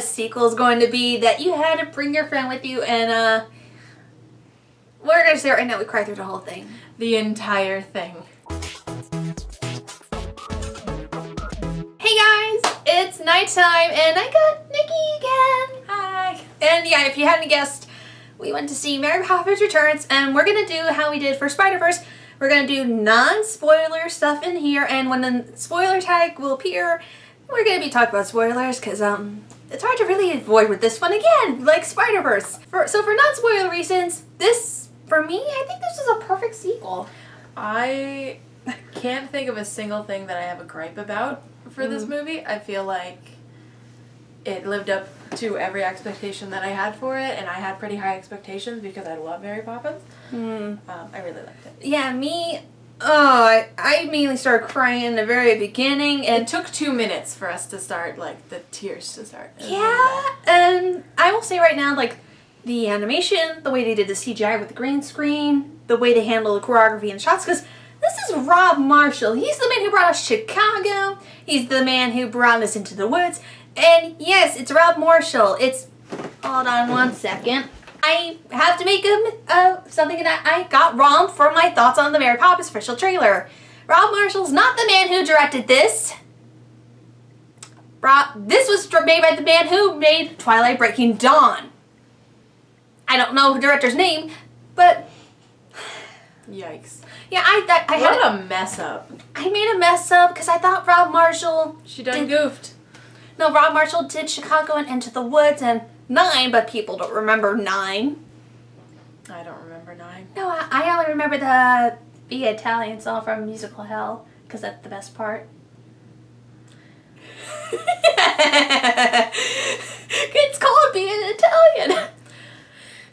sequel is going to be that you had to bring your friend with you, and we're going to say right now we cried through the whole thing. The entire thing. Hey guys, it's nighttime, and I got Nikki again. Hi. And yeah, if you hadn't guessed, we went to see Mary Poppins Returns, and we're going to do how we did for Spider-Verse. We're going to do non-spoiler stuff in here, and when the spoiler tag will appear, we're going to be talking about spoilers, because it's hard to really avoid with this one again, like Spider-Verse. So for non-spoiler reasons, this, for me, I think this is a perfect sequel. I can't think of a single thing that I have a gripe about for this movie. I feel like it lived up to every expectation that I had for it, and I had pretty high expectations because I love Mary Poppins. I really liked it. Yeah, me, I mainly started crying in the very beginning, and It took 2 minutes for us to start, like, the tears to start. yeah, and I will say right now, like, the animation, the way they did the CGI with the green screen, the way they handle the choreography and shots, because this is Rob Marshall. He's the man who brought us Chicago. He's the man who brought us Into the Woods. And yes, it's Rob Marshall. It's, hold on one second. I have to make something that I got wrong for my thoughts on the Mary Poppins official trailer. Rob Marshall's not the man who directed this. This was made by the man who made Twilight Breaking Dawn. I don't know the director's name, but Yikes. yeah, I What had a mess up. I made a mess up because I thought Rob Marshall. She done goofed. No, Rob Marshall did Chicago and Into the Woods and 9, but people don't remember 9. I don't remember 9. No, I only remember the Be Italian song from Musical Hell because that's the best part. It's called Being Italian.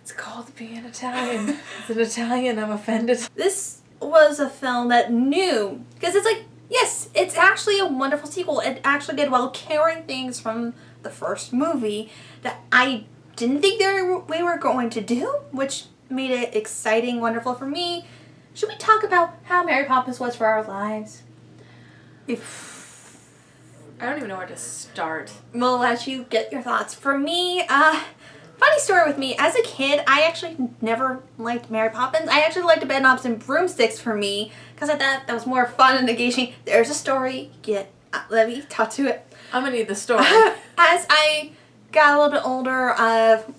It's called Being Italian. As an Italian, I'm offended. This was a film that knew, because it's like, yes, it's actually a wonderful sequel. It actually did well carrying things from the first movie that I didn't think we were going to do, which made it exciting, wonderful for me. Should we talk about how Mary Poppins was for our lives? I don't even know where to start. We'll let you get your thoughts. For me, funny story with me. As a kid, I actually never liked Mary Poppins. I actually liked Bedknobs and Broomsticks for me because I thought that was more fun and engaging. There's a story. Let me talk to it. I'm gonna need the story. As I got a little bit older,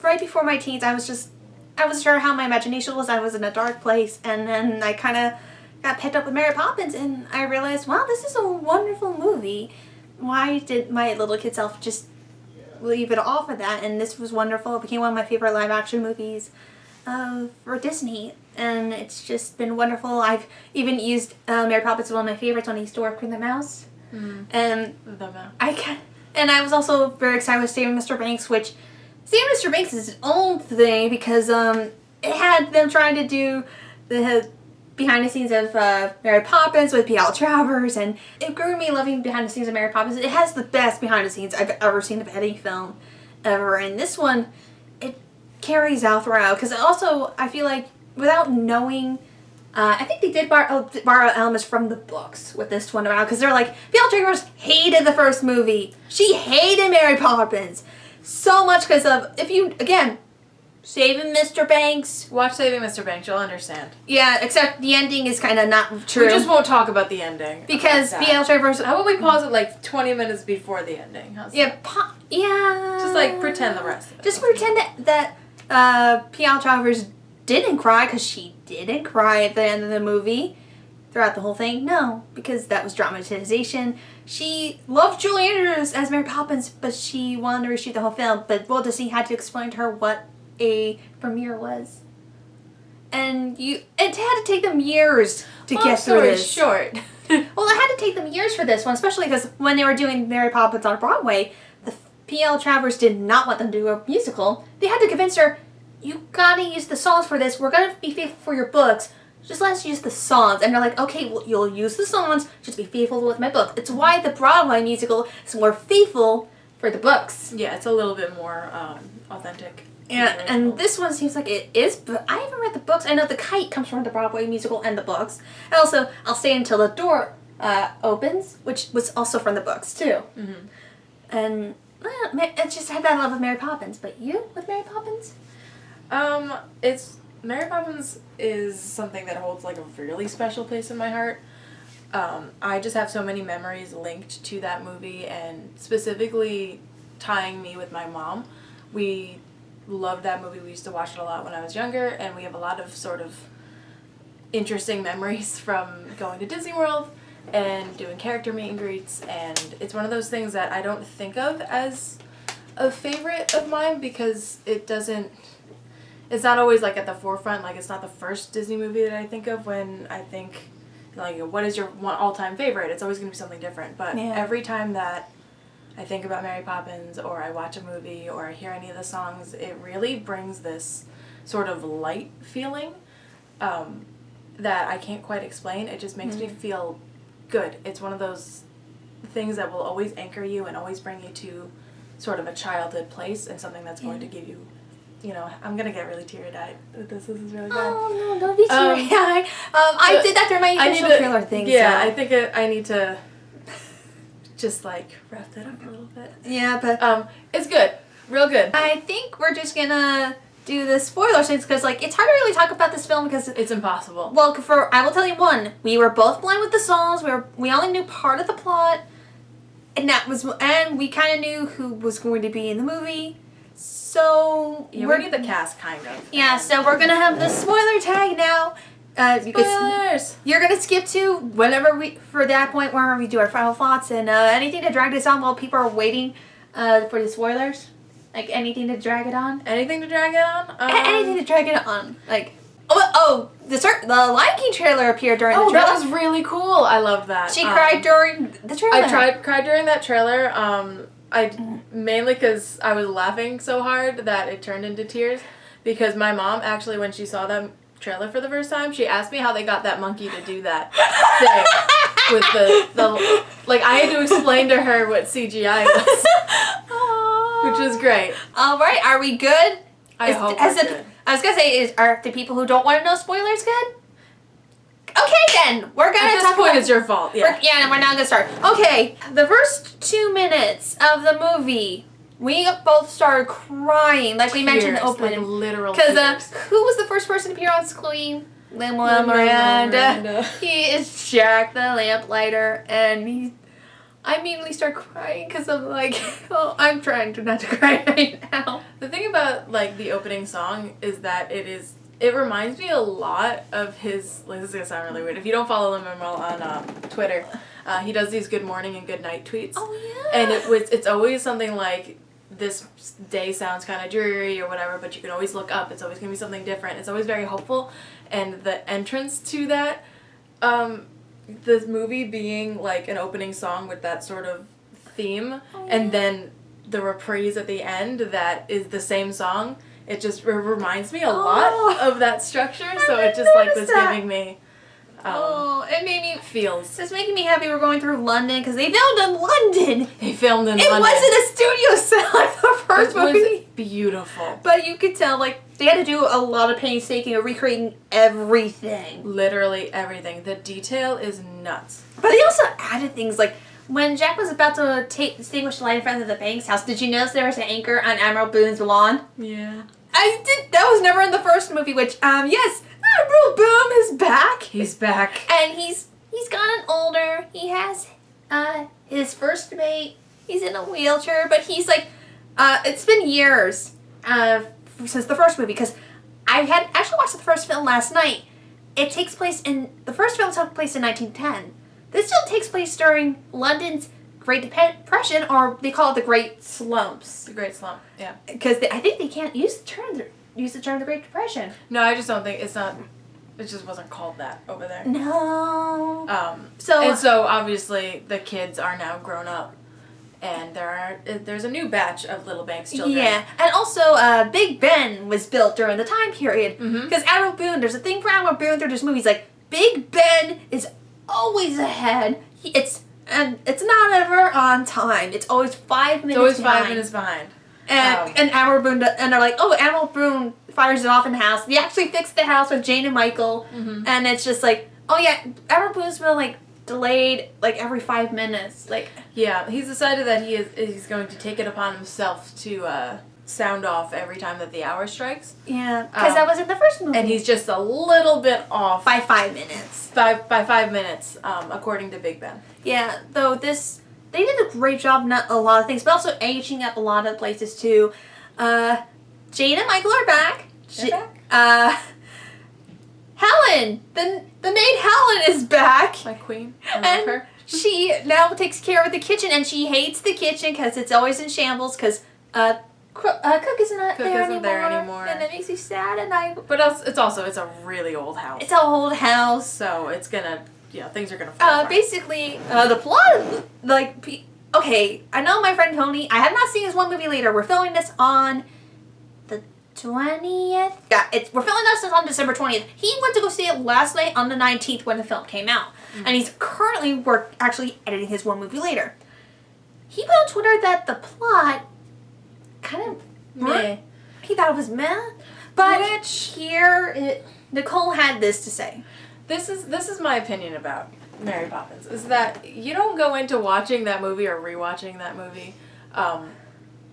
right before my teens, I wasn't sure how my imagination was. I was in a dark place, and then I kind of got picked up with Mary Poppins, and I realized, wow, this is a wonderful movie. Why did my little kid self just leave it off of that? And this was wonderful. It became one of my favorite live action movies for Disney, and it's just been wonderful. I've even used Mary Poppins as one of my favorites when I used to work with the mouse. And The mouse. I was also very excited with Saving Mr. Banks, which Saving Mr. Banks is its own thing because it had them trying to do the behind the scenes of Mary Poppins with P.L. Travers, and it grew me loving behind the scenes of Mary Poppins. It has the best behind the scenes I've ever seen of any film ever, and this one, it carries out throughout, because also I feel like without knowing, I think they did borrow elements from the books with this one around, because they're like, P.L. Travers hated the first movie. She hated Mary Poppins so much because of, Saving Mr. Banks. Watch Saving Mr. Banks, you'll understand. Yeah, except the ending is kind of not true. We just won't talk about the ending. Because P.L. Travers... How about we pause it like 20 minutes before the ending? How's that? Yeah. Just like pretend the rest of it. Just pretend that P.L. Travers didn't cry, because she didn't cry at the end of the movie throughout the whole thing. No, because that was dramatization. She loved Julie Andrews as Mary Poppins, but she wanted to reshoot the whole film. But Walt Disney had to explain to her what a premiere was, and it had to take them years to get through this. Short. Well, it had to take them years for this one, especially because when they were doing Mary Poppins on Broadway, the P.L. Travers did not want them to do a musical. They had to convince her, you gotta use the songs for this. We're gonna be faithful for your books. Just let's use the songs. And they're like, okay, well, you'll use the songs. Just be faithful with my book. It's why the Broadway musical is more faithful for the books. Yeah, it's a little bit more authentic. Yeah, and this one seems like it is, but I haven't read the books. I know The Kite comes from the Broadway musical and the books. And also, I'll Stay Until the Door opens, which was also from the books, too. And it just had that love of Mary Poppins. But you with Mary Poppins? It's Mary Poppins is something that holds like a really special place in my heart. I just have so many memories linked to that movie, and specifically tying me with my mom. We loved that movie. We used to watch it a lot when I was younger, and we have a lot of sort of interesting memories from going to Disney World and doing character meet and greets, and it's one of those things that I don't think of as a favorite of mine because it's not always like at the forefront, like it's not the first Disney movie that I think of when I think like what is your one all-time favorite. It's always going to be something different, but every time that I think about Mary Poppins or I watch a movie or I hear any of the songs, it really brings this sort of light feeling that I can't quite explain. It just makes me feel good. It's one of those things that will always anchor you and always bring you to sort of a childhood place and something that's going to give you, I'm going to get really teary-eyed with this. This is really bad. Oh, no, don't be teary-eyed. I did that during my initial trailer thing. Yeah, so. I think I need to just, like, wrap that up a little bit. Yeah, but... it's good. Real good. I think we're just going to do the spoiler things because, like, it's hard to really talk about this film because... It's impossible. Well, I will tell you one. We were both blind with the songs. We only knew part of the plot. And we kind of knew who was going to be in the movie. So... Yeah, we need the cast, kind of. Yeah, so we're going to have the spoiler tag now. Spoilers! You're going to skip to for that point where we do our final thoughts and anything to drag this on while people are waiting for the spoilers. Like, anything to drag it on? Anything to drag it on? Anything to drag it on. Like, the Lion King trailer appeared during the trailer. That was really cool. I love that. She cried during the trailer. I cried during that trailer. Mainly because I was laughing so hard that it turned into tears. Because my mom actually, when she saw that trailer for the first time, she asked me how they got that monkey to do that thing with the like I had to explain to her what CGI was, which was great. All right, are we good? I hope we're good. I was gonna say, are the people who don't want to know spoilers good? Okay, then we're gonna At this point, it's your fault. Yeah. And we're now gonna start. Okay, the first 2 minutes of the movie, we both started crying, like we mentioned in the opening. Like literal because who was the first person to appear on screen? Lin-Manuel Miranda. He is Jack the Lamplighter, and I immediately start crying because I'm like, I'm trying to not to cry right now. The thing about like the opening song is that it reminds me a lot of his, like, this is gonna sound really weird. If you don't follow Lin-Manuel on Twitter, he does these good morning and good night tweets. Oh yeah. And it's always something like, this day sounds kind of dreary or whatever, but you can always look up. It's always gonna be something different. It's always very hopeful. And the entrance to that, the movie being like an opening song with that sort of theme, and then the reprise at the end that is the same song. It just reminds me a lot of that structure, so it just like was giving me. It made me feels. It's making me happy we're going through London because they filmed in London. It wasn't a studio set like the first movie. It was beautiful. But you could tell like they had to do a lot of painstaking of recreating everything. Literally everything. The detail is nuts. But they also added things like when Jack was about to extinguish the light in front of the bank's house. Did you notice there was an anchor on Admiral Boone's lawn? Yeah. I did. That was never in the first movie. Which yes. Admiral Boone is back. He's back. And he's gotten older. He has his first mate. He's in a wheelchair, but he's like it's been years since the first movie because I had actually watched the first film last night. The first film took place in 1910. This still takes place during London's Great Depression, or they call it the Great Slumps. The Great Slump, yeah. Because I think they can't use the term the Great Depression. No, I just don't think it just wasn't called that over there. No. So obviously the kids are now grown up, and there's a new batch of Little Banks children. Yeah, and also Big Ben was built during the time period because Admiral Boone. There's a thing for Admiral Boone through this movie. He's like Big Ben is always ahead. It's not ever on time. It's always 5 minutes. It's always behind. 5 minutes behind. And Admiral Boone, and they're like, Admiral Boone fires it off in the house. They actually fixed the house with Jane and Michael, and it's just like, Admiral Boone's been like delayed like every 5 minutes. Like, yeah, he's decided that he's going to take it upon himself to sound off every time that the hour strikes. yeah, because that was in the first movie. And he's just a little bit off by 5 minutes. by 5 minutes, according to Big Ben. Yeah, though they did a great job, not a lot of things, but also aging up a lot of places too. Jane and Michael are back. They're back? Helen, the maid Helen is back. My queen. I love her. She now takes care of the kitchen, and she hates the kitchen because it's always in shambles because Cook isn't there anymore, and it makes me sad. And But it's a really old house. It's an old house, so it's gonna things are gonna fall apart. Basically, the plot, okay, I know my friend Tony. I have not seen his one movie later. We're filming this on the 20th. Yeah, we're filming this on December 20th. He went to go see it last night on the 19th when the film came out, and he's currently actually editing his one movie later. He put on Twitter that the plot kind of meh. He thought it was meh, but Nicole had this to say. This is my opinion about Mary Poppins, is that you don't go into watching that movie or rewatching that movie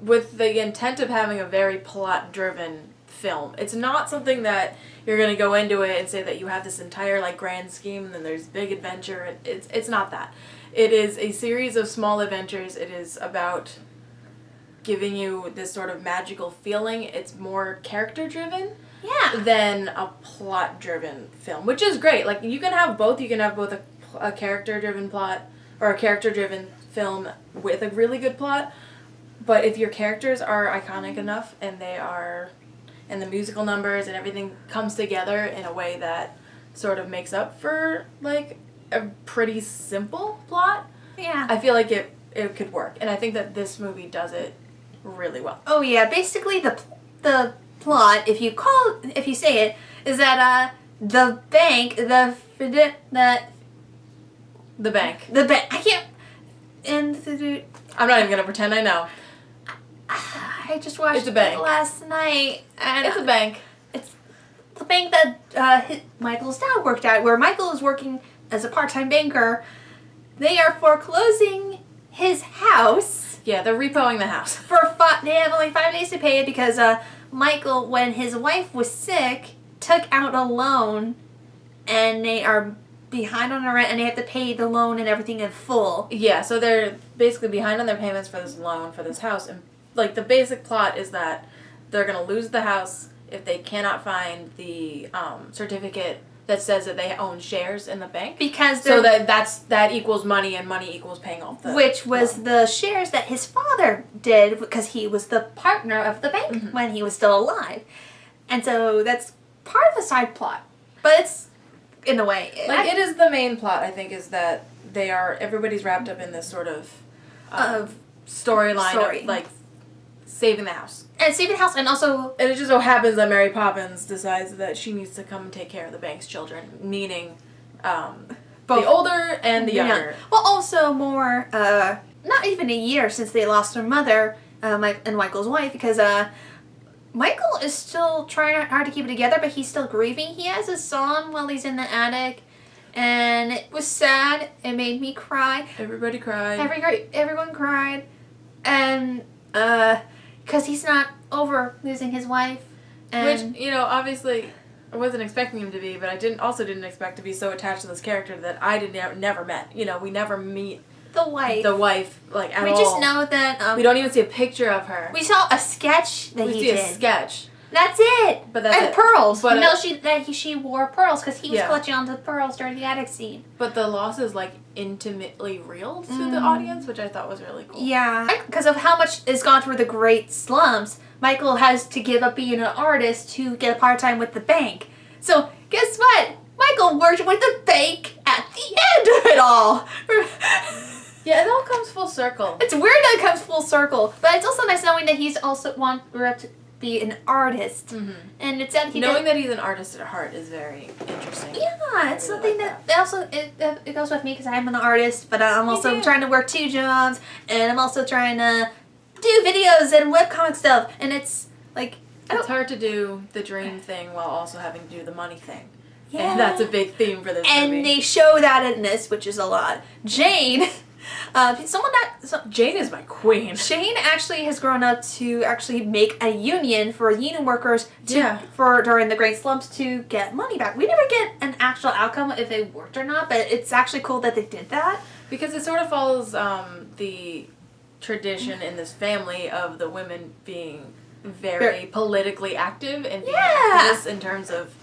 with the intent of having a very plot-driven film. It's not something that you're going to go into it and say that you have this entire like grand scheme and then there's big adventure. It's not that. It is a series of small adventures. It is about giving you this sort of magical feeling. It's more character-driven. Yeah. Than a plot-driven film, which is great. Like, you can have both. You can have both a character-driven plot or a character-driven film with a really good plot. But if your characters are iconic enough and the musical numbers and everything comes together in a way that sort of makes up for, like, a pretty simple plot, yeah, I feel like it could work. And I think that this movie does it really well. Oh, yeah. Basically, the plot, if you say it, is that the bank, I can't. And I'm not even gonna pretend I know. I just watched it last night, and it's a bank. It's the bank that Michael's dad worked at, where Michael is working as a part-time banker. They are foreclosing his house. Yeah, they're repoing the house. They have only 5 days to pay it because Michael, when his wife was sick, took out a loan, and they are behind on the rent, and they have to pay the loan and everything in full. Yeah, so they're basically behind on their payments for this loan for this house, and like the basic plot is that they're gonna lose the house if they cannot find the certificate that says that they own shares in the bank. Because so that equals money, and money equals paying off the which was loan. The shares that his father did because he was the partner of the bank when he was still alive. And so that's part of the side plot. But it's, in a way... it is the main plot, I think, is that everybody's wrapped up in this sort of storyline of, like, saving the house. And saving the house, and also... And it just so happens that Mary Poppins decides that she needs to come and take care of the bank's children, meaning both the older and the younger. Well, also more, not even a year since they lost their mother, and Michael's wife, because Michael is still trying hard to keep it together, but he's still grieving. He has a song while he's in the attic, and it was sad. It made me cry. Everybody cried. Everyone cried. And, because he's not over losing his wife. And which, obviously, I wasn't expecting him to be, but I didn't expect to be so attached to this character that I never met. We never meet the wife, like, at all. We just know that... we don't even see a picture of her. We saw a sketch that he did. We see a sketch. That's it. But that's and pearls. But she wore pearls because he was clutching onto the pearls during the attic scene. But the loss is like intimately real to the audience, which I thought was really cool. Yeah, because of how much is gone through the great slums, Michael has to give up being an artist to get a part-time with the bank. So guess what? Michael worked with the bank at the end of it all. Yeah, it all comes full circle. It's weird that it comes full circle, but it's also nice knowing that he's also grew up to be an artist, and it's that knowing that he's an artist at heart is very interesting. Yeah, it's something that also it goes with me because I'm an artist, but I'm also trying to work 2 jobs, and I'm also trying to do videos and webcomic stuff, and it's like it's hard to do the dream thing while also having to do the money thing. And that's a big theme for this movie. And they show that in this, which is a lot. Jane, Jane is my queen. Jane actually has grown up to actually make a union for union workers for during the Great Slumps to get money back. We never get an actual outcome if it worked or not, but it's actually cool that they did that. Because it sort of follows the tradition in this family of the women being very politically active and being activists in terms of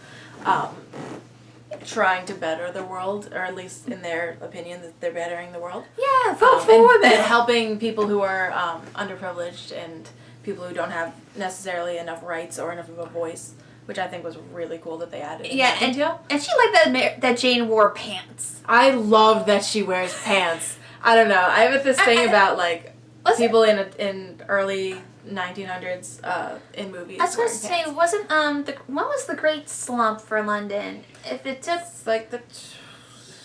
trying to better the world, or at least in their opinion that they're bettering the world. Yeah, vote for women. And helping people who are underprivileged and people who don't have necessarily enough rights or enough of a voice, which I think was really cool that they added in that detail. And she liked that Jane wore pants. I love that she wears pants. I don't know. I have this thing about like people in early 1900s in movies. I was going to say, wasn't what was the Great Slump for London? If it took like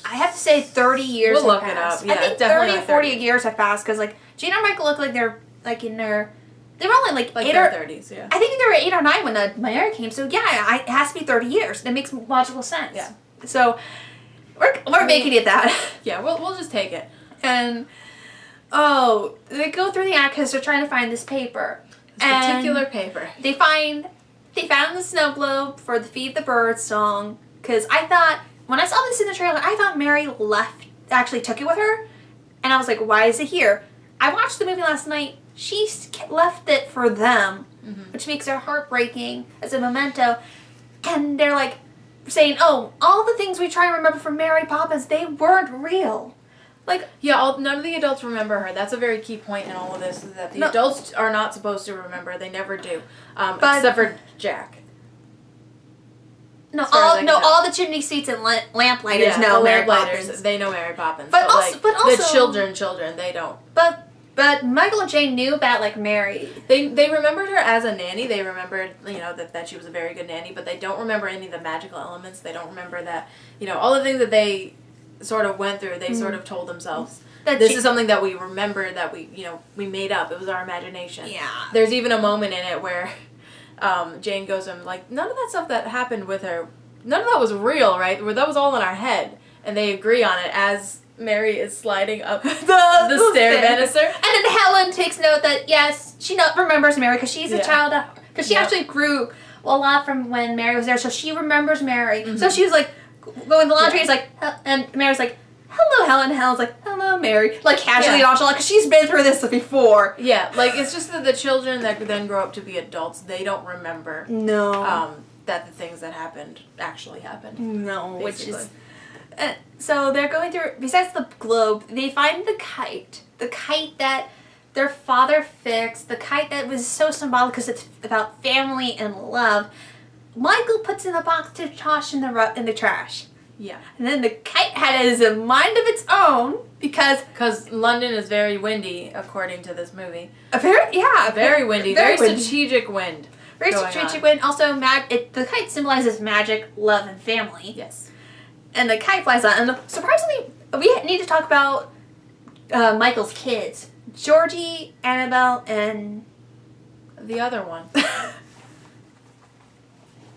I have to say 30 years. We'll have look passed. it up. Yeah, I think 30 or 40 years have passed because like Jane and Michael look like they're like in their. They were only like 8 their or 30s. Yeah. I think they were 8 or 9 when Mary came. So yeah, it has to be 30 years. That makes logical sense. Yeah. So we're making it that. Yeah, we'll just take it. And they go through the act because they're trying to find this paper. This particular paper. They found the snow globe for the Feed the Birds song. Because I thought, when I saw this in the trailer, I thought Mary actually took it with her. And I was like, why is it here? I watched the movie last night. She left it for them, which makes her heartbreaking as a memento. And they're like saying, all the things we try and remember from Mary Poppins, they weren't real. Like, yeah, none of the adults remember her. That's a very key point in all of this, is that the adults are not supposed to remember. They never do, except for Jack. All the chimney sweeps and lamplighters know Mary Poppins. They know Mary Poppins. But also, the children, they don't. But Michael and Jane knew about like Mary. They remembered her as a nanny. They remembered, that she was a very good nanny, but they don't remember any of the magical elements. They don't remember that, all the things that they sort of went through. They sort of told themselves that this is something that we remember, that we made up. It was our imagination. Yeah. There's even a moment in it where Jane goes and like, none of that stuff that happened with her, none of that was real, right? That was all in our head. And they agree on it as Mary is sliding up the stair banister. And then Helen takes note that, yes, she remembers Mary because she's a child. Because she actually grew a lot from when Mary was there. So she remembers Mary. Mm-hmm. So she was like, going to the laundry, and Mary's like, hello, Helen. And Helen's like, hello, Mary. Like, casually nonchalant, because she's been through this before. Yeah, like, it's just that the children that then grow up to be adults, they don't remember. No. That the things that happened actually happened. No, basically. Which is... so they're going through, besides the globe, they find the kite. The kite that their father fixed. The kite that was so symbolic because it's about family and love. Michael puts in a box to toss in the trash. Yeah. And then the kite has a mind of its own because London is very windy, according to this movie. Very windy. Very strategic wind. Very strategic wind. Also, the kite symbolizes magic, love, and family. Yes. And the kite flies out. And surprisingly, we need to talk about Michael's kids. Georgie, Annabelle, and... the other one.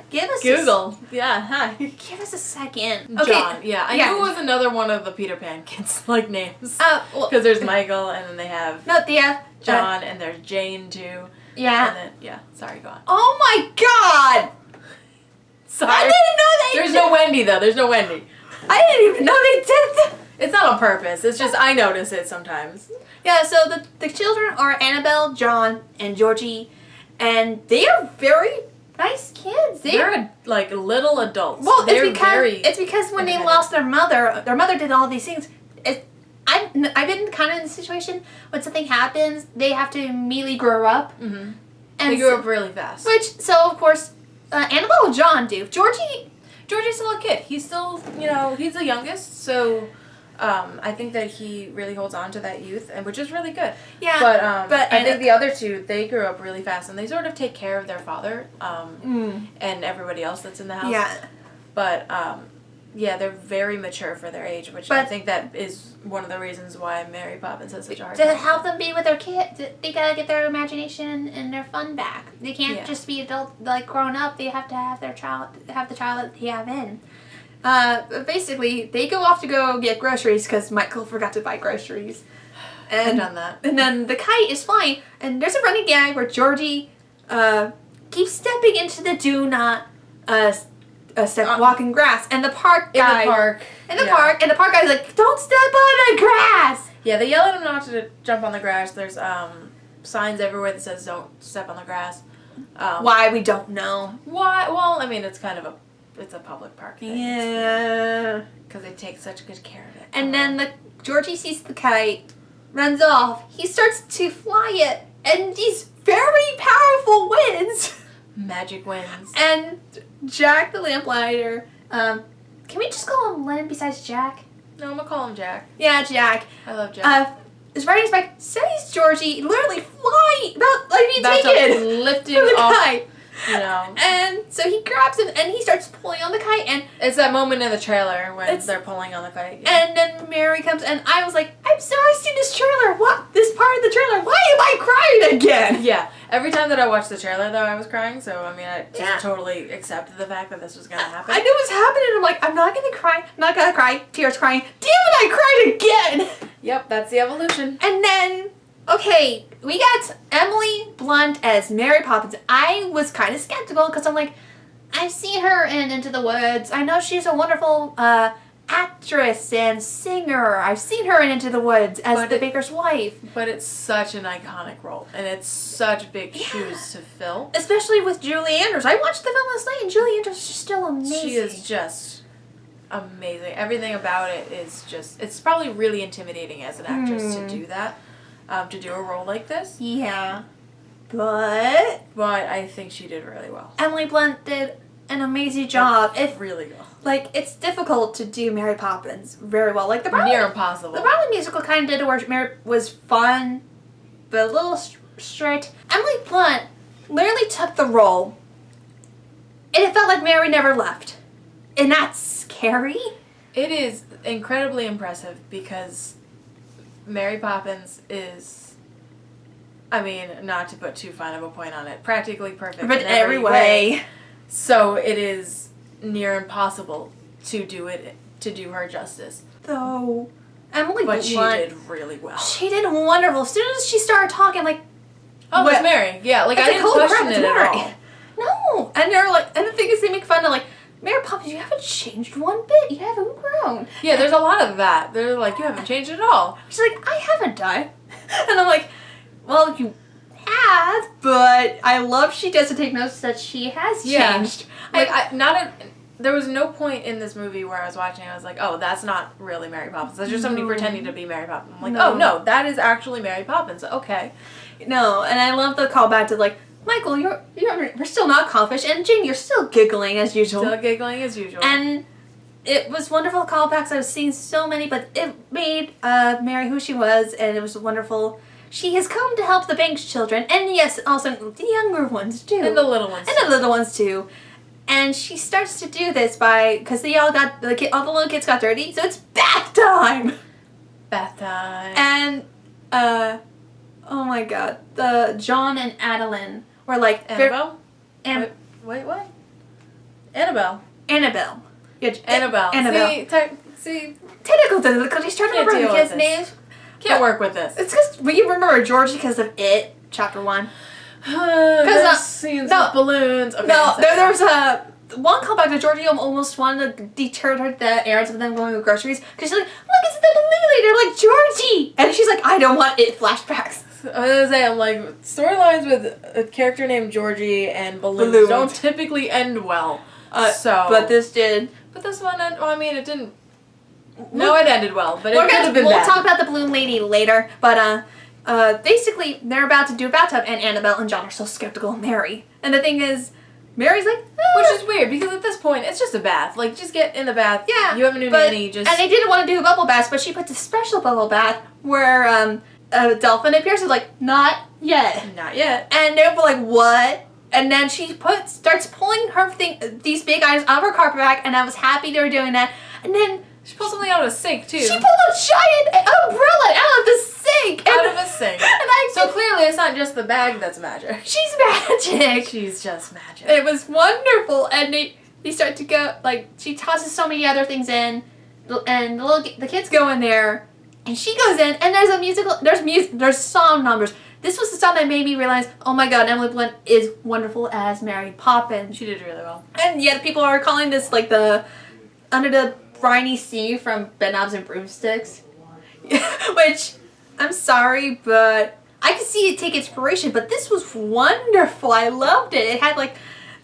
Give us Google. Hi. Give us a second. Okay. John. Yeah, I knew it was another one of the Peter Pan kids, like, names. Because there's Michael, and then they have John, and there's Jane, too. Yeah. And then, sorry, go on. Oh my god! Sorry. I didn't know they There's no Wendy, though. There's no Wendy. I didn't even know they did that. It's not on purpose. It's just I notice it sometimes. Yeah, so the children are Annabelle, John, and Georgie, and they are very... nice kids. They're like little adults. Well, it's because when they lost their mother did all these things. I've been kind of in a situation when something happens, they have to immediately grow up. Mm-hmm. And they grow up really fast. So of course, Annabelle and John do. Georgie's still a kid. He's still, he's the youngest, so I think that he really holds on to that youth, and which is really good. Yeah. But I think the other two, they grew up really fast, and they sort of take care of their father and everybody else that's in the house. Yeah. But they're very mature for their age, which I think that is one of the reasons why Mary Poppins has such a hard time. To help them be with their kids, they gotta get their imagination and their fun back. They can't just be adult, like grown up. They have to have the child that they have in. basically, they go off to go get groceries because Michael forgot to buy groceries. And, I've done that. And then the kite is flying, and there's a running gag where Georgie keeps stepping into the do not walk in grass, and the park guy... In the park, and the park guy's like, don't step on the grass! Yeah, they yell at him not to jump on the grass. There's signs everywhere that says don't step on the grass. Why, we don't know. Why? Well, I mean, it's kind of it's a public park thing. Yeah. Because they take such good care of it. And then Georgie sees the kite, runs off. He starts to fly it, and these very powerful winds. Magic winds. And Jack the lamplighter, can we just call him Len besides Jack? No, I'm gonna call him Jack. Yeah, Jack. I love Jack. Is riding his bike, sees Georgie literally flying, That's taken lifting from the off, kite. You know. And so he grabs him and he starts pulling on the kite, and it's that moment in the trailer when they're pulling on the kite. Yeah. And then Mary comes, and I was like, I'm sorry, I've seen this trailer. What? This part of the trailer. Why am I crying again? Yeah. Every time that I watched the trailer, though, I was crying. So, I mean, I just totally accepted the fact that this was going to happen. I knew it was happening. I'm like, I'm not going to cry. I'm not going to cry. Tears crying. Damn it, I cried again. Yep, that's the evolution. And then, okay, we got Emily Blunt as Mary Poppins. I was kind of skeptical because I'm like, I've seen her in Into the Woods. I know she's a wonderful actress and singer. I've seen her in Into the Woods as the baker's wife. But it's such an iconic role, and it's such big shoes to fill. Especially with Julie Andrews. I watched the film last night, and Julie Andrews is still amazing. She is just amazing. Everything about it is just... It's probably really intimidating as an actress to do that, to do a role like this. Yeah. But I think she did really well. Emily Blunt did an amazing job. Really well. Like, it's difficult to do Mary Poppins very well. Like, the Broadway... Near impossible. The Broadway musical kind of did it where Mary was fun, but a little strict. Emily Blunt literally took the role, and it felt like Mary never left. And that's scary. It is incredibly impressive because Mary Poppins is, I mean, not to put too fine of a point on it, practically perfect But in every way. So it is near impossible to do her justice. Though Emily But Blunt, she did really well. She did wonderful. As soon as she started talking, like, oh, it's Mary. Yeah, like, I didn't question it at all. No. And they're like, and the thing is, they make fun of, like, Mary Poppins, you haven't changed one bit. You haven't grown. Yeah, there's a lot of that. They're like, you haven't changed at all. She's like, I haven't died. And I'm like, well, you have, but I love she doesn't take notice that she has changed. Like, there was no point in this movie where I was watching, I was like, oh, that's not really Mary Poppins. That's just somebody pretending to be Mary Poppins. I'm like, oh, no, that is actually Mary Poppins. Okay. No, and I love the callback to, like, Michael, you're still not confident, and Jane, you're still giggling as usual. Still giggling as usual. And it was wonderful callbacks. I've seen so many, but it made Mary who she was, and it was wonderful. She has come to help the Banks children, and yes, also the younger ones too. And the little ones. And the little ones too. And she starts to do this because they all got, all the little kids got dirty, so it's bath time! Bath time. And, oh my god, the John and Adeline were like... Annabelle? Wait, what? Annabelle. Annabelle. Yeah, Annabelle. Annabelle. See? Technical difficulties, trying to remember the kids' names. Can't work with this. It's because we remember Georgie because of It, Chapter 1. Because scenes with balloons. Okay, no, there was a... One callback to Georgie almost wanted to deter the errands of them going to groceries because she's like, look, it's the balloon lady. They're like, Georgie! And she's like, I don't want It flashbacks. I was gonna say, I'm like, storylines with a character named Georgie and balloons don't typically end well. But this did. But this one, it didn't. No, it ended well, but it could have been We'll bad. talk about the balloon lady later, but basically, they're about to do a bathtub, and Annabelle and John are so skeptical of Mary. And the thing is, Mary's like, which is weird, because at this point, it's just a bath. Like, just get in the bath. Yeah. You have a new nanny, just... And they didn't want to do a bubble bath, but she puts a special bubble bath where, Dolphin appears and like, not yet. Not yet. And they were like, what? And then she starts pulling these big items out of her carpet bag, and I was happy they were doing that. And then she pulled something out of a sink too. She pulled a giant umbrella out of the sink. Out of a sink. And so clearly it's not just the bag that's magic. She's magic. She's just magic. It was wonderful, and they start to go, like, she tosses so many other things in, and the kids go in there, and she goes in, and there's song numbers. This was the song that made me realize, oh my god, Emily Blunt is wonderful as Mary Poppins. She did really well. And yet people are calling this, like, the Under the Briny Sea from Bedknobs and Broomsticks. Which, I'm sorry, but I could see it take inspiration, but this was wonderful. I loved it.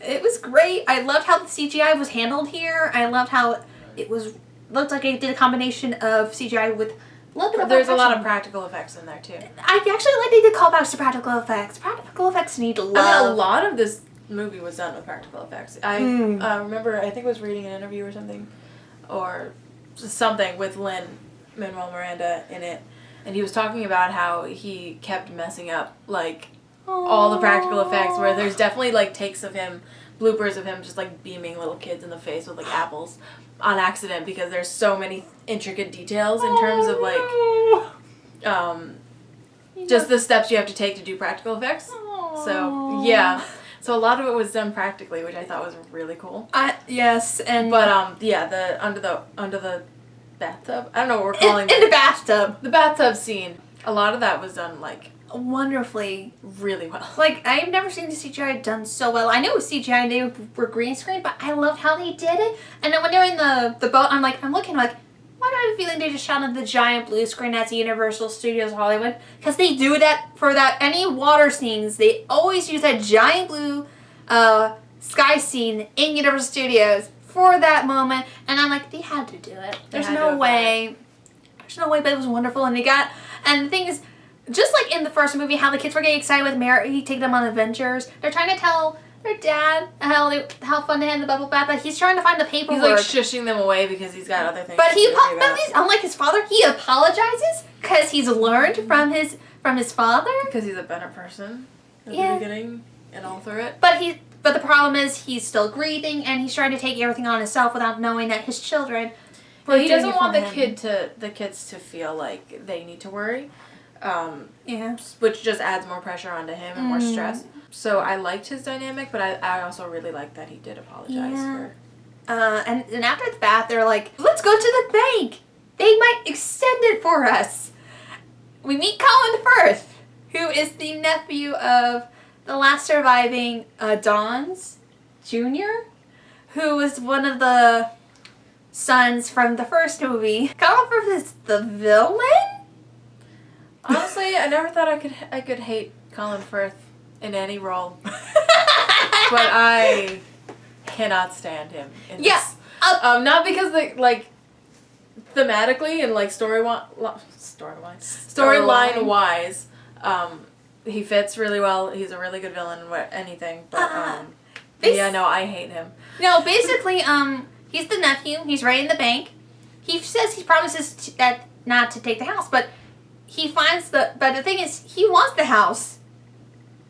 It was great. I loved how the CGI was handled here. I loved how it looked like it did a combination of CGI with a little bit of There's a lot of practical effects in there, too. I actually like they did callbacks to practical effects. Practical effects need love. I mean, a lot of this movie was done with practical effects. I remember, I think I was reading an interview or something with Lin-Manuel Miranda in it, and he was talking about how he kept messing up, like, all the practical effects, where there's definitely, like, takes of him, bloopers of him just, like, beaming little kids in the face with, like, apples on accident, because there's so many intricate details in terms of, like, just the steps you have to take to do practical effects. So, yeah. So a lot of it was done practically, which I thought was really cool. Yes, and... But, yeah, the under the bathtub? I don't know what we're calling it. In the bathtub. The bathtub scene. A lot of that was done, like... wonderfully. Really well. Like, I've never seen the CGI done so well. I know it was CGI and they were green screen, but I loved how they did it. And then when they're in the boat, I'm looking like, why do I have a feeling they just shot on the giant blue screen at the Universal Studios Hollywood? Because they do that for any water scenes. They always use that giant blue sky scene in Universal Studios for that moment. And I'm like, they had to do it. There's no way. There's no way, but it was wonderful. And the thing is, just like in the first movie, how the kids were getting excited with Mary, take them on adventures. They're trying to tell their dad how fun they had in the bubble bath, but he's trying to find the paperwork. He's like shushing them away because he's got other things. But unlike his father, he apologizes because he's learned from his father. Because he's a better person at the beginning and all through it. But the problem is he's still grieving and he's trying to take everything on himself without knowing that his children. Well, he doesn't want the kids to feel like they need to worry. Which just adds more pressure onto him and more stress. So I liked his dynamic, but I also really liked that he did apologize for... And after the bath, they're like, let's go to the bank. They might extend it for us. We meet Colin Firth, who is the nephew of the last surviving Dons Jr., who was one of the sons from the first movie. Colin Firth is the villain? Honestly, I never thought I could hate Colin Firth in any role. But I cannot stand him in this. Not because thematically and like storyline wise, he fits really well. He's a really good villain in anything. But I hate him. No, basically, he's the nephew. He's right in the bank. He says he promises not to take the house, but he finds but the thing is, he wants the house.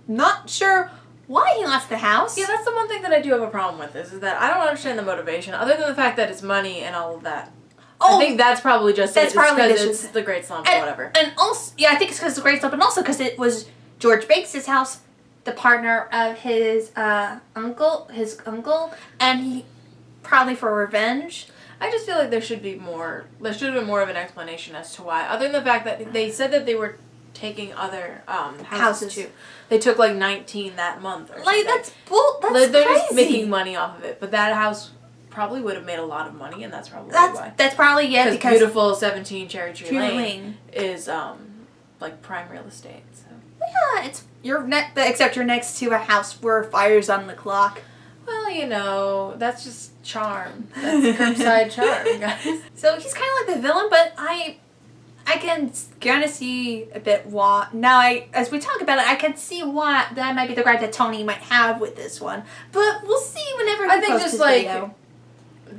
Not sure why he wants the house. Yeah, that's the one thing that I do have a problem with is that I don't understand the motivation, other than the fact that it's money and all of that. I think that's probably just because it's the Great Slump or whatever. And also, I think it's because of the Great Slump, and also because it was George Banks' house, the partner of his uncle, and he probably for revenge. I just feel like there should have been more of an explanation as to why, other than the fact that they said that they were taking other houses too. They took like 19 that month or something. That's crazy. They're just making money off of it, but that house probably would have made a lot of money, and that's probably why. That's probably because beautiful 17 Cherry Tree Lane is like prime real estate. So yeah, except you're next to a house where fire's on the clock. Well, that's just charm. That's curbside charm, guys. So he's kind of like the villain, but I can kind of see a bit why. Now, as we talk about it, I can see why that might be the gripe that Tony might have with this one. But we'll see whenever he posts his video.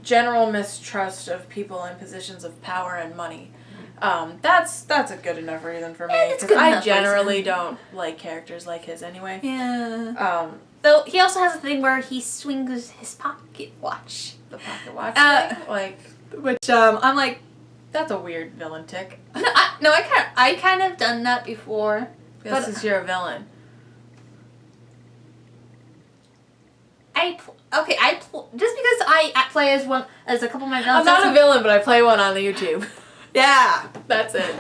General mistrust of people in positions of power and money. That's a good enough reason for me. Because I generally don't like characters like his anyway. Yeah. Though he also has a thing where he swings his pocket watch. The pocket watch thing? Which, I'm like... That's a weird villain tick. I kind of done that before. Since you're a villain. I just because I play as a couple of my villains. I'm not a villain, but I play one on the YouTube. Yeah. That's it.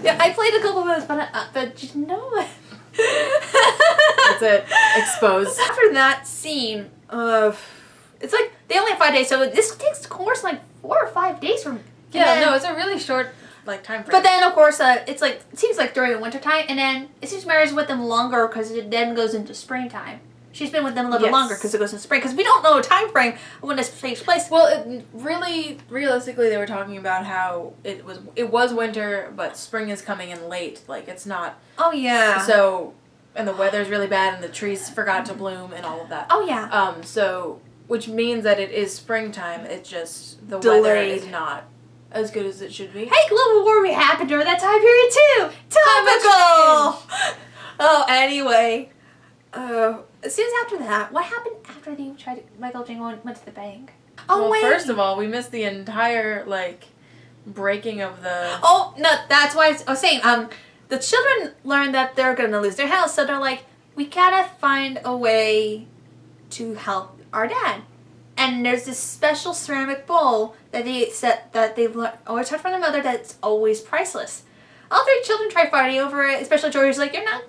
Yeah, I played a couple of those, but you know what? That's it. Exposed. After that scene, it's like they only have 5 days, so this takes the course like 4 or 5 days from. Yeah, it's a really short time frame. But then of course, it seems like during the winter time, and then it seems Mary's with them longer because it then goes into springtime. She's been with them a little bit longer because it goes in spring. Because we don't know a time frame when this takes place. Well, realistically, they were talking about how it was winter, but spring is coming in late. Like, it's not. Oh yeah. So, and the weather's really bad, and the trees forgot to bloom, and all of that. Oh yeah. So, which means that it is springtime. It's just the Delayed. weather is not as good as it should be. Hey, global warming happened during that time period too. Topical. Oh, anyway. As soon as after that, what happened after they tried? Michael Jane went to the bank. Oh well, wait. First of all, we missed the entire breaking of the. Oh no, that's why I was saying. The children learned that they're gonna lose their house, so they're like, we gotta find a way to help our dad. And there's this special ceramic bowl that they've always heard from their mother that's always priceless. All 3 children try fighting over it, especially George's like, you're not.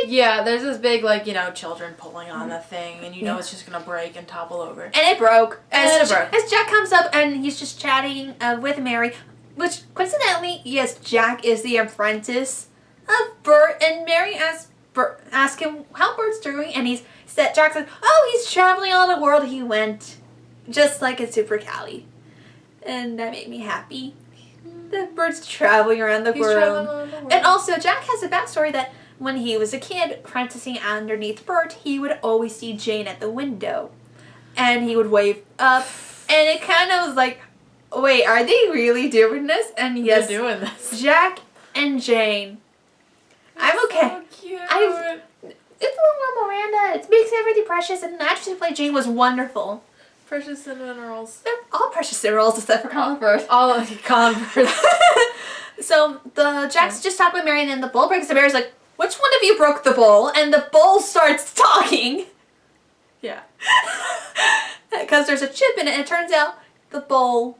Yeah, there's this big, children pulling on the thing, and it's just gonna break and topple over. And it broke. As Jack comes up, and he's just chatting with Mary, which, coincidentally, yes, Jack is the apprentice of Bert, and Mary asks him how Bert's doing, and Jack said, oh, he's traveling all the world he went, just like in Super Cali. And that made me happy. The Bert's traveling around the world. And also, Jack has a backstory that when he was a kid, apprenticing underneath Bert, he would always see Jane at the window. And he would wave up. And it kind of was like, wait, are they really doing this? And yes, they're doing this. Jack and Jane. I'm okay. So cute. It's little Miranda. It makes everything precious. And the actress who played Jane was wonderful. Precious cinnamon rolls. They're all precious rolls except for Colin Firth. All of the Colin Firth. So Jack's just talking with Mary, and then the bowl breaks. And Mary's like, which one of you broke the bowl? And the bowl starts talking. Yeah. Because there's a chip in it, and it turns out the bowl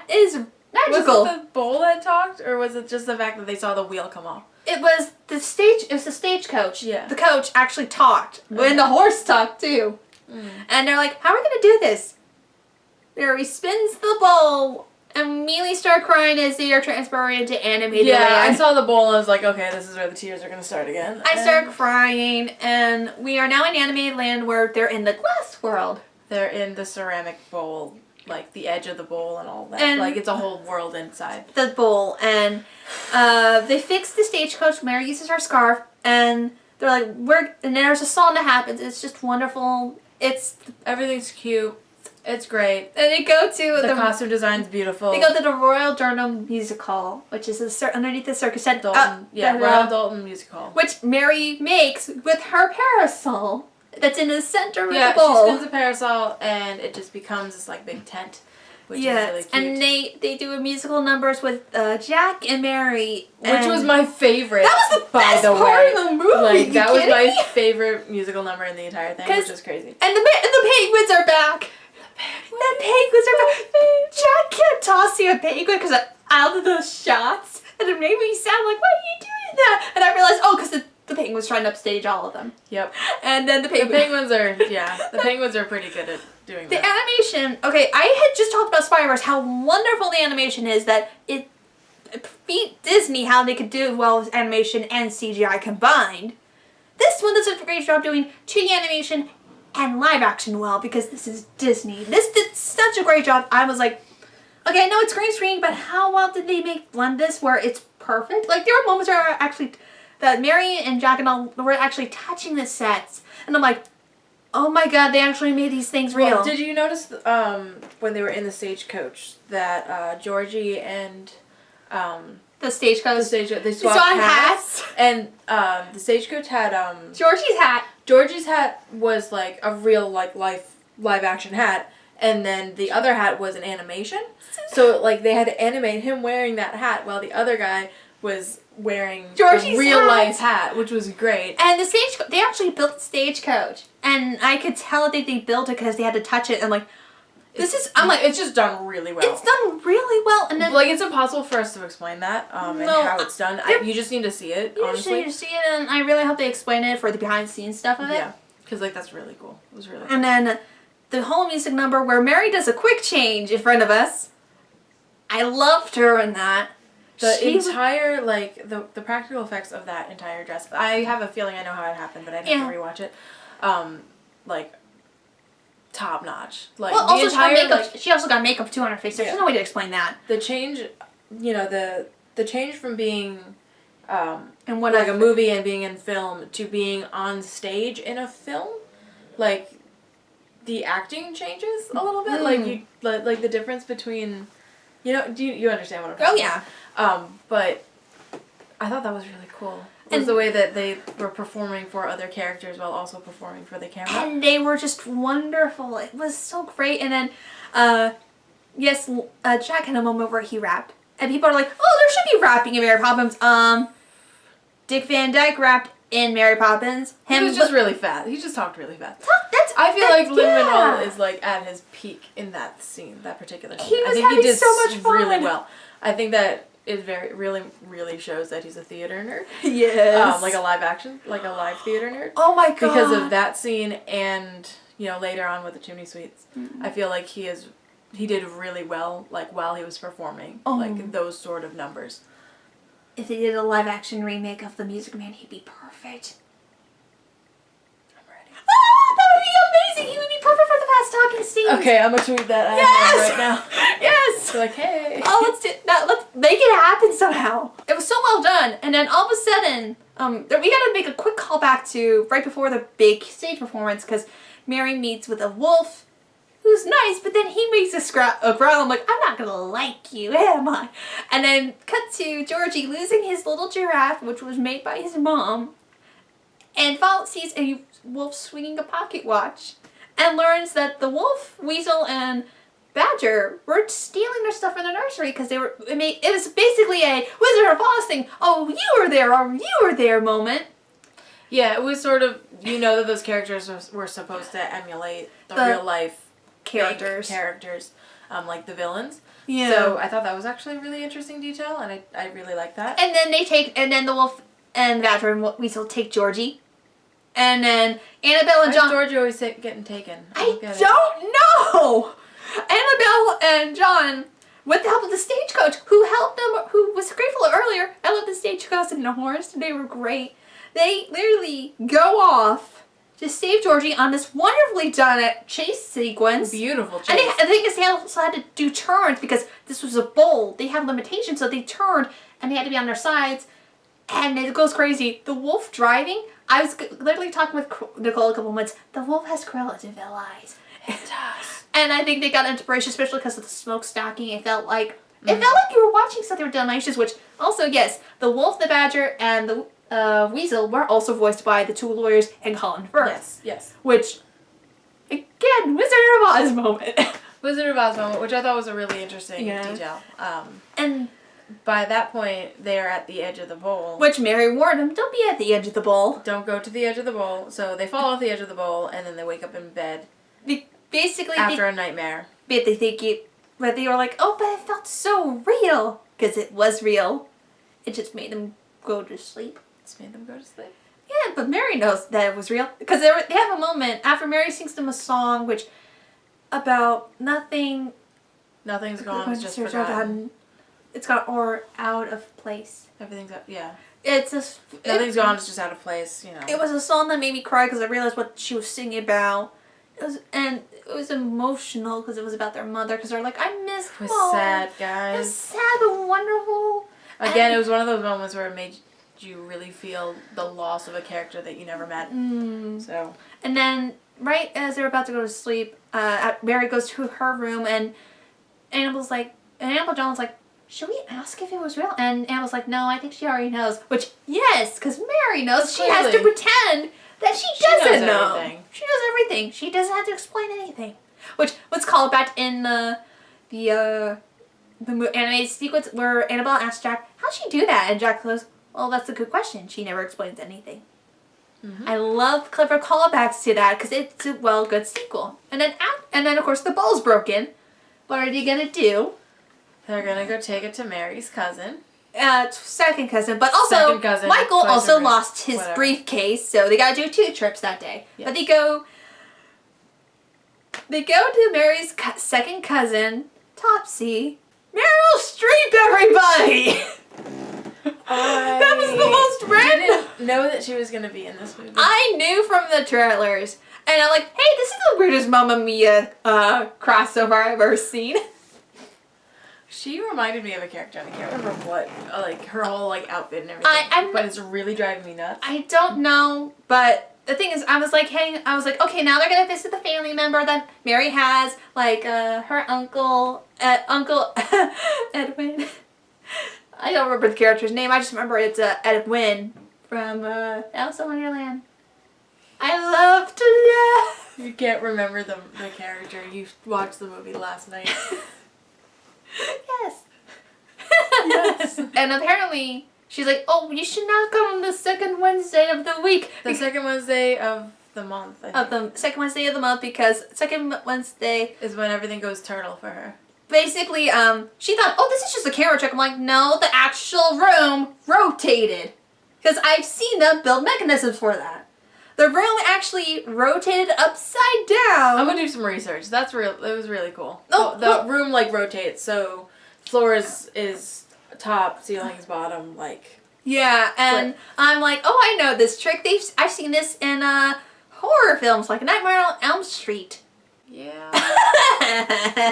is magical. Was it the bowl that talked, or was it just the fact that they saw the wheel come off? It was the stagecoach. Yeah. The coach actually talked. And the horse talked too. Mm. And they're like, how are we going to do this? Mary spins the bowl and immediately start crying as they are transported into animated land. I saw the bowl and I was like, okay, this is where the tears are going to start again. I start crying, and we are now in animated land where they're in the glass world. They're in the ceramic bowl, like the edge of the bowl and all that. And it's a whole world inside. The bowl. And they fix the stagecoach. Mary uses her scarf, and they're like, and there's a song that happens. It's just wonderful. Everything's cute. It's great. And they go to the costume design's beautiful. They go to the Royal Durham Music Hall, which is underneath the circus tent. Dalton, Royal Dalton Music Hall. Which Mary makes with her parasol that's in the center of the bowl. Yeah, she spins a parasol and it just becomes this big tent, which is really cute. And they do musical numbers with Jack and Mary. Which was my favorite. That was the best part of the movie. That was my favorite musical number in the entire thing, which is crazy. And the penguins are back. The penguins are back. Jack kept tossing a penguin because out of those shots, and it made me sound like, why are you doing that? And I realized, because the penguins trying to upstage all of them. Yep. And then the penguins are pretty good at doing that. The animation, okay, I had just talked about Spider-Verse, how wonderful the animation is, that it beat Disney how they could do well with animation and CGI combined. This one does a great job doing 2D animation and live action well, because this is Disney. This did such a great job. I was like, okay, I know it's green screen, but how well did they blend this where it's perfect? There were moments where that Mary and Jack and all were actually touching the sets, and I'm like, oh my god, they actually made these things real. Well, did you notice when they were in the stagecoach that Georgie and the stagecoach, they swapped hats, and the stagecoach had Georgie's hat was a real live action hat, and then the other hat was an animation. So they had to animate him wearing that hat while the other guy was wearing Georgie's a real hat. life hat, which was great. And they actually built the stagecoach, and I could tell that they built it because they had to touch it. And like, it's just done really well. It's done really well, and then like it's impossible for us to explain that and how it's done. You just need to see it. Honestly, you need to see it, and I really hope they explain it for the behind the scenes stuff of it. Yeah, because like that's really cool. It was really cool. And then the whole music number where Mary does a quick change in front of us. I loved her in that. Entire like the practical effects of that entire dress. I have a feeling I know how it happened, but I'd have to rewatch it. Like top notch. Like well, the also entire makeup. She also got makeup too on her face. There's no way to explain that. The change, the change from being and what like a movie and being in film to being on stage in a film, like the acting changes a little bit. Like the difference between, do you understand what I'm talking about? Oh yeah. But I thought that was really cool. It was the way that they were performing for other characters while also performing for the camera. And they were just wonderful. It was so great. And then, Jack had a moment where he rapped. And people are like, oh, there should be rapping in Mary Poppins. Dick Van Dyke rapped in Mary Poppins. He was just really fast. He just talked really fast. I feel like Lin-Manuel is like at his peak in that scene, that particular scene. I think he did so much fun. Really well. I think that it really shows that he's a theater nerd. Yes. Like a live theater nerd. Oh my god. Because of that scene and, later on with the Chimney Sweets. Mm-hmm. I feel like he did really well, like while he was performing, like those sort of numbers. If they did a live action remake of The Music Man, he'd be perfect. I'm ready. Oh, that would be amazing! He would be perfect for the fast talking scenes. Okay, I'm gonna tweet that out right now. Yes! So like, hey. Oh, let's make it happen somehow. It was so well done, and then all of a sudden, we gotta make a quick callback to right before the big stage performance, because Mary meets with a wolf who's nice, but then he makes a growl. I'm like, I'm not gonna like you, am I? And then cut to Georgie losing his little giraffe, which was made by his mom, and sees a wolf swinging a pocket watch, and learns that the wolf, weasel, and badger were stealing their stuff from the nursery because it was basically a Wizard of Oz thing. Oh, you were there, or you were there moment. Yeah, it was sort of, that those characters were supposed to emulate the real life characters, like the villains. Yeah. So I thought that was actually a really interesting detail, and I really like that. And then the wolf and badger and weasel take Georgie. And then Annabelle and John. Why is Georgie always getting taken? I don't know! Annabelle and John, with the help of the stagecoach, who helped them, who was grateful earlier. I love the stagecoach and the horse. They were great. They literally go off to save Georgie on this wonderfully done chase sequence. Beautiful chase. And the thing is, they also had to do turns because this was a bowl. They had limitations, so they turned and they had to be on their sides. And it goes crazy. The wolf driving, I was literally talking with Nicole a couple months. The wolf has Cruella de Vil eyes. It does. And I think they got inspiration, especially because of the smokestacking. It felt like you were watching something delicious. Which also, yes, the wolf, the badger, and the weasel were also voiced by the two lawyers and Colin Firth. Yes. Which, again, Wizard of Oz moment. Wizard of Oz moment, which I thought was a really interesting detail. And by that point, they are at the edge of the bowl. Which Mary warned them, don't be at the edge of the bowl. Don't go to the edge of the bowl. So they fall off the edge of the bowl, and then they wake up in bed. Basically, after a nightmare. But they were like, oh, but it felt so real. Because it was real. It just made them go to sleep. Yeah, but Mary knows that it was real. Because they have a moment after Mary sings them a song about nothing. Nothing's gone, it's just forgotten. It's got or out of place. Everything's up, yeah. Nothing's gone, it's just out of place, It was a song that made me cry because I realized what she was singing about. It was emotional because it was about their mother. Because they're like, I miss Mom. It was sad, guys. It was sad but wonderful. Again, it was one of those moments where it made you really feel the loss of a character that you never met. So. And then, right as they're about to go to sleep, Mary goes to her room and Annabelle John's like, should we ask if it was real? And Annabelle's like, no, I think she already knows. Which, yes, because Mary knows. She has to pretend that she doesn't know. Everything. She knows everything. She doesn't have to explain anything. Which, let's call it back in the animated sequence where Annabelle asks Jack, how how'd she do that? And Jack goes, well, that's a good question. She never explains anything. Mm-hmm. I love clever callbacks to that because it's a good sequel. And then of course the ball's broken. What are you gonna do? They're gonna go take it to Mary's cousin. Second cousin, but also Second cousin, Michael also lost his whatever. briefcase, so they gotta do 2 trips that day. Yes. But they go to Mary's second cousin, Topsy. Meryl Streep, everybody! That was the most random. I didn't know that she was gonna be in this movie. I knew from the trailers, and I'm like, hey, this is the weirdest Mamma Mia crossover I've ever seen. She reminded me of a character, and I can't remember what, like her whole like outfit and everything. But it's really driving me nuts. I don't know, but the thing is, I was like, okay, now they're gonna visit the family member that Mary has, like her uncle Edwin. I don't remember the character's name. I just remember it's Edwin from Alice in Wonderland. I love to laugh. You can't remember the character. You watched the movie last night. Yes. Yes. And apparently, she's like, oh, you should not come on the second Wednesday of the week. The second Wednesday of the month, I think. Of the second Wednesday of the month, because second Wednesday is when everything goes turtle for her. basically, she thought, oh, this is just a camera trick. I'm like, no, the actual room rotated. Because I've seen them build mechanisms for that. The room actually rotated upside down. I'm gonna do some research. That's real. It was really cool. Oh, the room like rotates, so floor is top, ceiling's bottom, like. Yeah, and I'm like, oh, I know this trick. I've seen this in horror films like Nightmare on Elm Street. Yeah.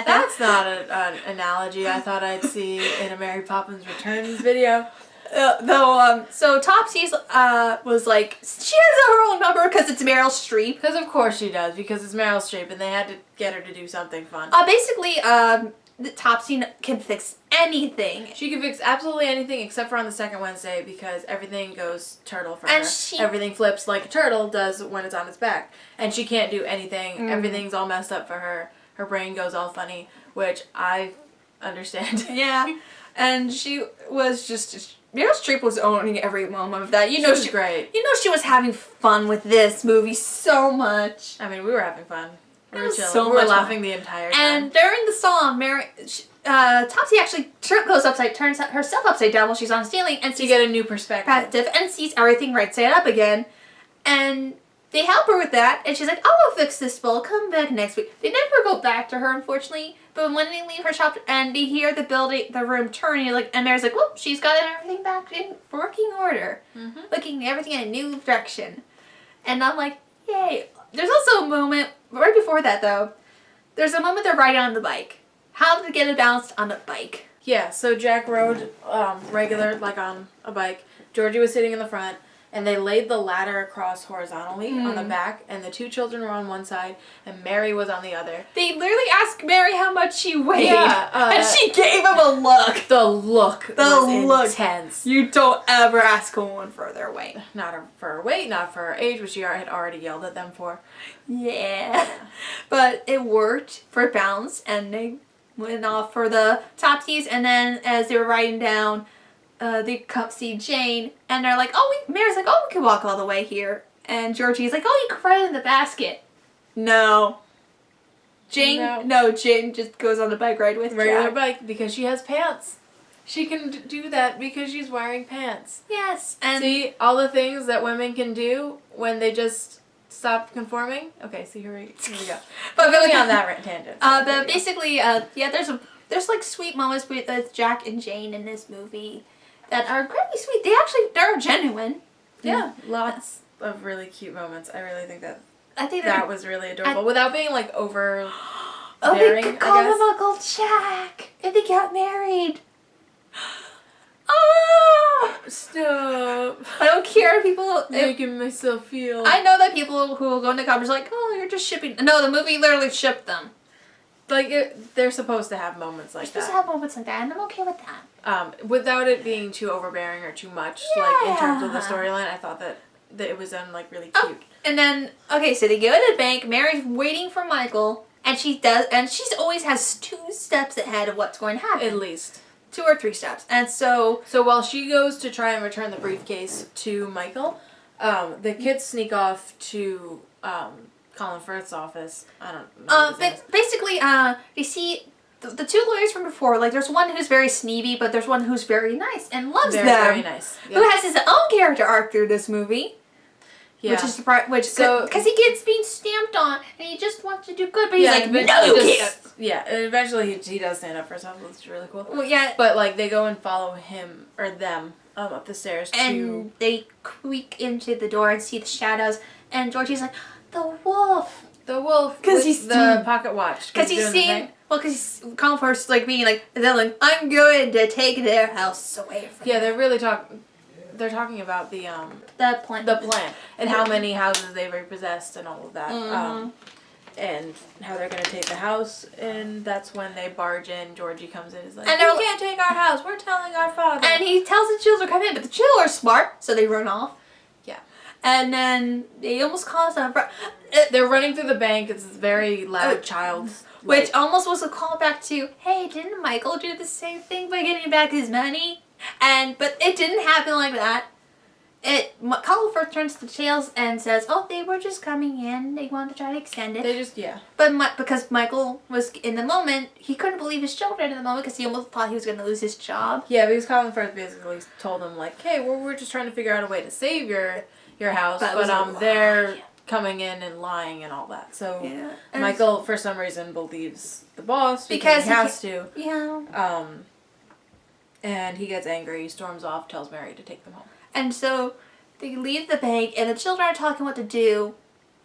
That's not an analogy I thought I'd see in a Mary Poppins Returns video. So Topsy's was like, she has her own number because it's Meryl Streep. Because of course she does, because it's Meryl Streep and they had to get her to do something fun. Basically, Topsy can fix anything. She can fix absolutely anything except for on the second Wednesday because everything goes turtle for her. Everything flips like a turtle does when it's on its back. And she can't do anything. Everything's all messed up for her. Her brain goes all funny, which I understand. Yeah. And she was just... Meryl Streep was owning every moment of that. You know, she was great. You know she was having fun with this movie so much. I mean, we were having fun. We were chilling. So we were much laughing fun. the entire time. And during the song, Topsy actually turns herself upside down while she's on the ceiling and sees you get a new perspective and sees everything right side up again. And they help her with that, and she's like, "Oh, I'll fix this bowl. Come back next week." They never go back to her, unfortunately. But when they leave her shop and they hear the room turn, and Mary's like, "Whoop, she's got everything back in working order, looking everything in a new direction." And I'm like, "Yay!" There's also a moment right before that, though. There's a moment they're riding on the bike. How to get it bounced on a bike? Yeah. So Jack rode regular, like on a bike. Georgie was sitting in the front. And they laid the ladder across horizontally on the back, and the 2 children were on one side, and Mary was on the other. They literally asked Mary how much she weighed, and she gave him a look. The look was intense. You don't ever ask a woman for their weight. Not for her weight, not for her age, which she had already yelled at them for. Yeah. But it worked for balance, and they went off for the Topsies, and then as they were riding down, they come see Jane, and they're like, Mary's like, we can walk all the way here. And Georgie's like, you can ride in the basket. No. Jane just goes on the bike ride with regular Jack. bike because she has pants. She can do that because she's wearing pants. Yes. And see, all the things that women can do when they just stop conforming. Okay, so here we go. But going on that tangent. But basically, there's like sweet moments with Jack and Jane in this movie that are pretty sweet. They're genuine. Yeah, lots of really cute moments. I really think that was really adorable without being like over. They could call him Uncle Jack if they got married. Oh, stop! I don't care if people making myself feel. I know that people who will go in the comments are like, you're just shipping. No, the movie literally shipped them. Like, they're supposed to have moments like that. They're supposed to have moments like that, and I'm okay with that. Without it being too overbearing or too much, like, in terms of the storyline, I thought that it was done, like, really cute. And then, so they go to the bank, Mary's waiting for Michael, and she's always has 2 steps ahead of what's going to happen. At least. 2 or 3 steps. And so while she goes to try and return the briefcase to Michael, the kids sneak off to Colin Firth's office. I don't know. Basically, they see the 2 lawyers from before. Like, there's one who's very sneevy, but there's one who's very nice and loves them. Very nice. Yep. Who has his own character arc through this movie. Yeah. Which is the part, because he gets being stamped on, and he just wants to do good, but he's like, no, you can't. Yeah, and eventually he does stand up for himself, which is really cool. Well, yeah. But, like, they go and follow him, or them, up the stairs and they creak into the door and see the shadows, and Georgie's like, the wolf. The wolf with he's the pocket watch. Because he's seeing, because he's Colin Firth, like, being like, I'm going to take their house away from them. They're talking about the plan. And how many houses they've repossessed and all of that. And how they're going to take the house, and that's when they barge in. Georgie comes in and is like, you can't take our house, we're telling our father. And he tells the children to come in, but the children are smart, so they run off. Yeah. And then they almost cause they're running through the bank, it's this very loud child. Which almost was a callback to, hey, didn't Michael do the same thing by getting back his money? But it didn't happen like that. Colin Firth turns to the tails and says, oh, they were just coming in. They wanted to try to extend it. But because Michael was in the moment, he couldn't believe his children in the moment because he almost thought he was going to lose his job. Yeah, because Colin Firth basically told him, like, hey, we're just trying to figure out a way to save your house. But they're coming in and lying and all that. So Michael, for some reason, believes the boss because he has to. Yeah. And he gets angry, he storms off, tells Mary to take them home. And so they leave the bank, and the children are talking what to do,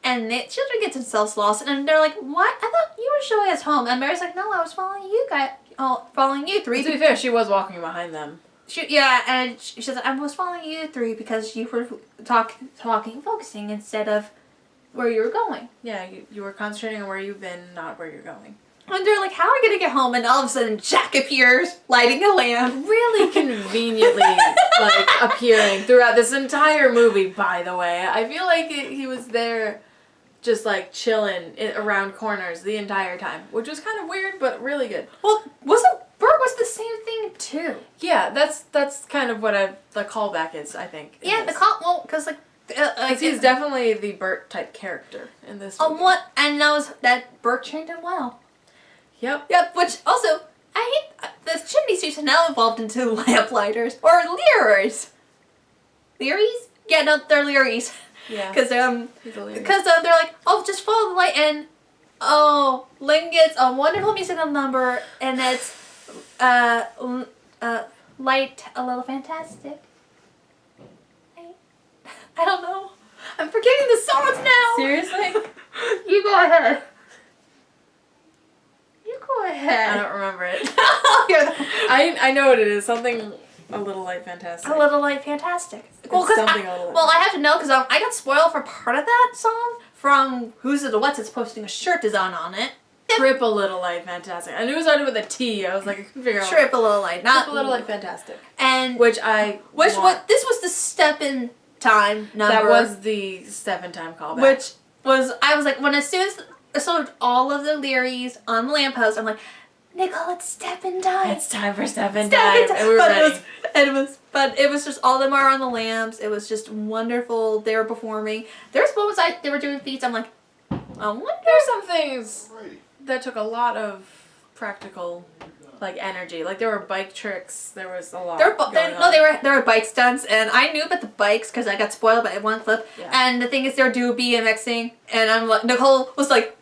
and the children get themselves lost, and they're like, what? I thought you were showing us home. And Mary's like, no, I was following you guys. Oh, following you 3. To be fair, she was walking behind them. And she said, I was following you 3 because you were focusing instead of where you were going. Yeah, you were concentrating on where you've been, not where you're going. And they're like, how are we going to get home? And all of a sudden, Jack appears, lighting a lamp. Really conveniently, appearing throughout this entire movie, by the way. I feel like he was there just, chilling around corners the entire time. Which was kind of weird, but really good. Well, Bert was the same thing, too. Yeah, that's kind of what the callback is, I think. Yeah, because, he's definitely the Bert-type character in this movie. And that Bert trained him well. Yep, which also, I hate, the chimney sweeps are now evolved into lamp-lighters, or leerers. Learys? Yeah, no, they're leeries. Yeah. Because they're like, oh, just follow the light, and, Lynn gets a wonderful musical number, and it's, light a little fantastic. I don't know. I'm forgetting the songs now. Seriously? You go ahead. Go ahead. I don't remember it. I know what it is. Something a little light fantastic. A little light fantastic. I have to know because I got spoiled for part of that song from Who's It or What's It's posting a shirt design on it. Trip a little light fantastic. I knew it started with a T. I was like, I couldn't figure out. Trip a little light, not Trip a little light fantastic. And this was the step in time number. That was the step in time callback. Which was as soon as I saw all of the Learys on the lamppost, I'm like, Nicole, it's step in time. It's time for step in time. And we were ready. But it was just all of them are on the lamps. It was just wonderful. They were performing. There's moments they were doing feats. I'm like, I wonder. There's some things that took a lot of practical, energy. There were bike tricks. There was a lot. There were bike stunts, and I knew about the bikes because I got spoiled by one clip. Yeah. And the thing is, they were doing BMXing, and I'm like, Nicole was like.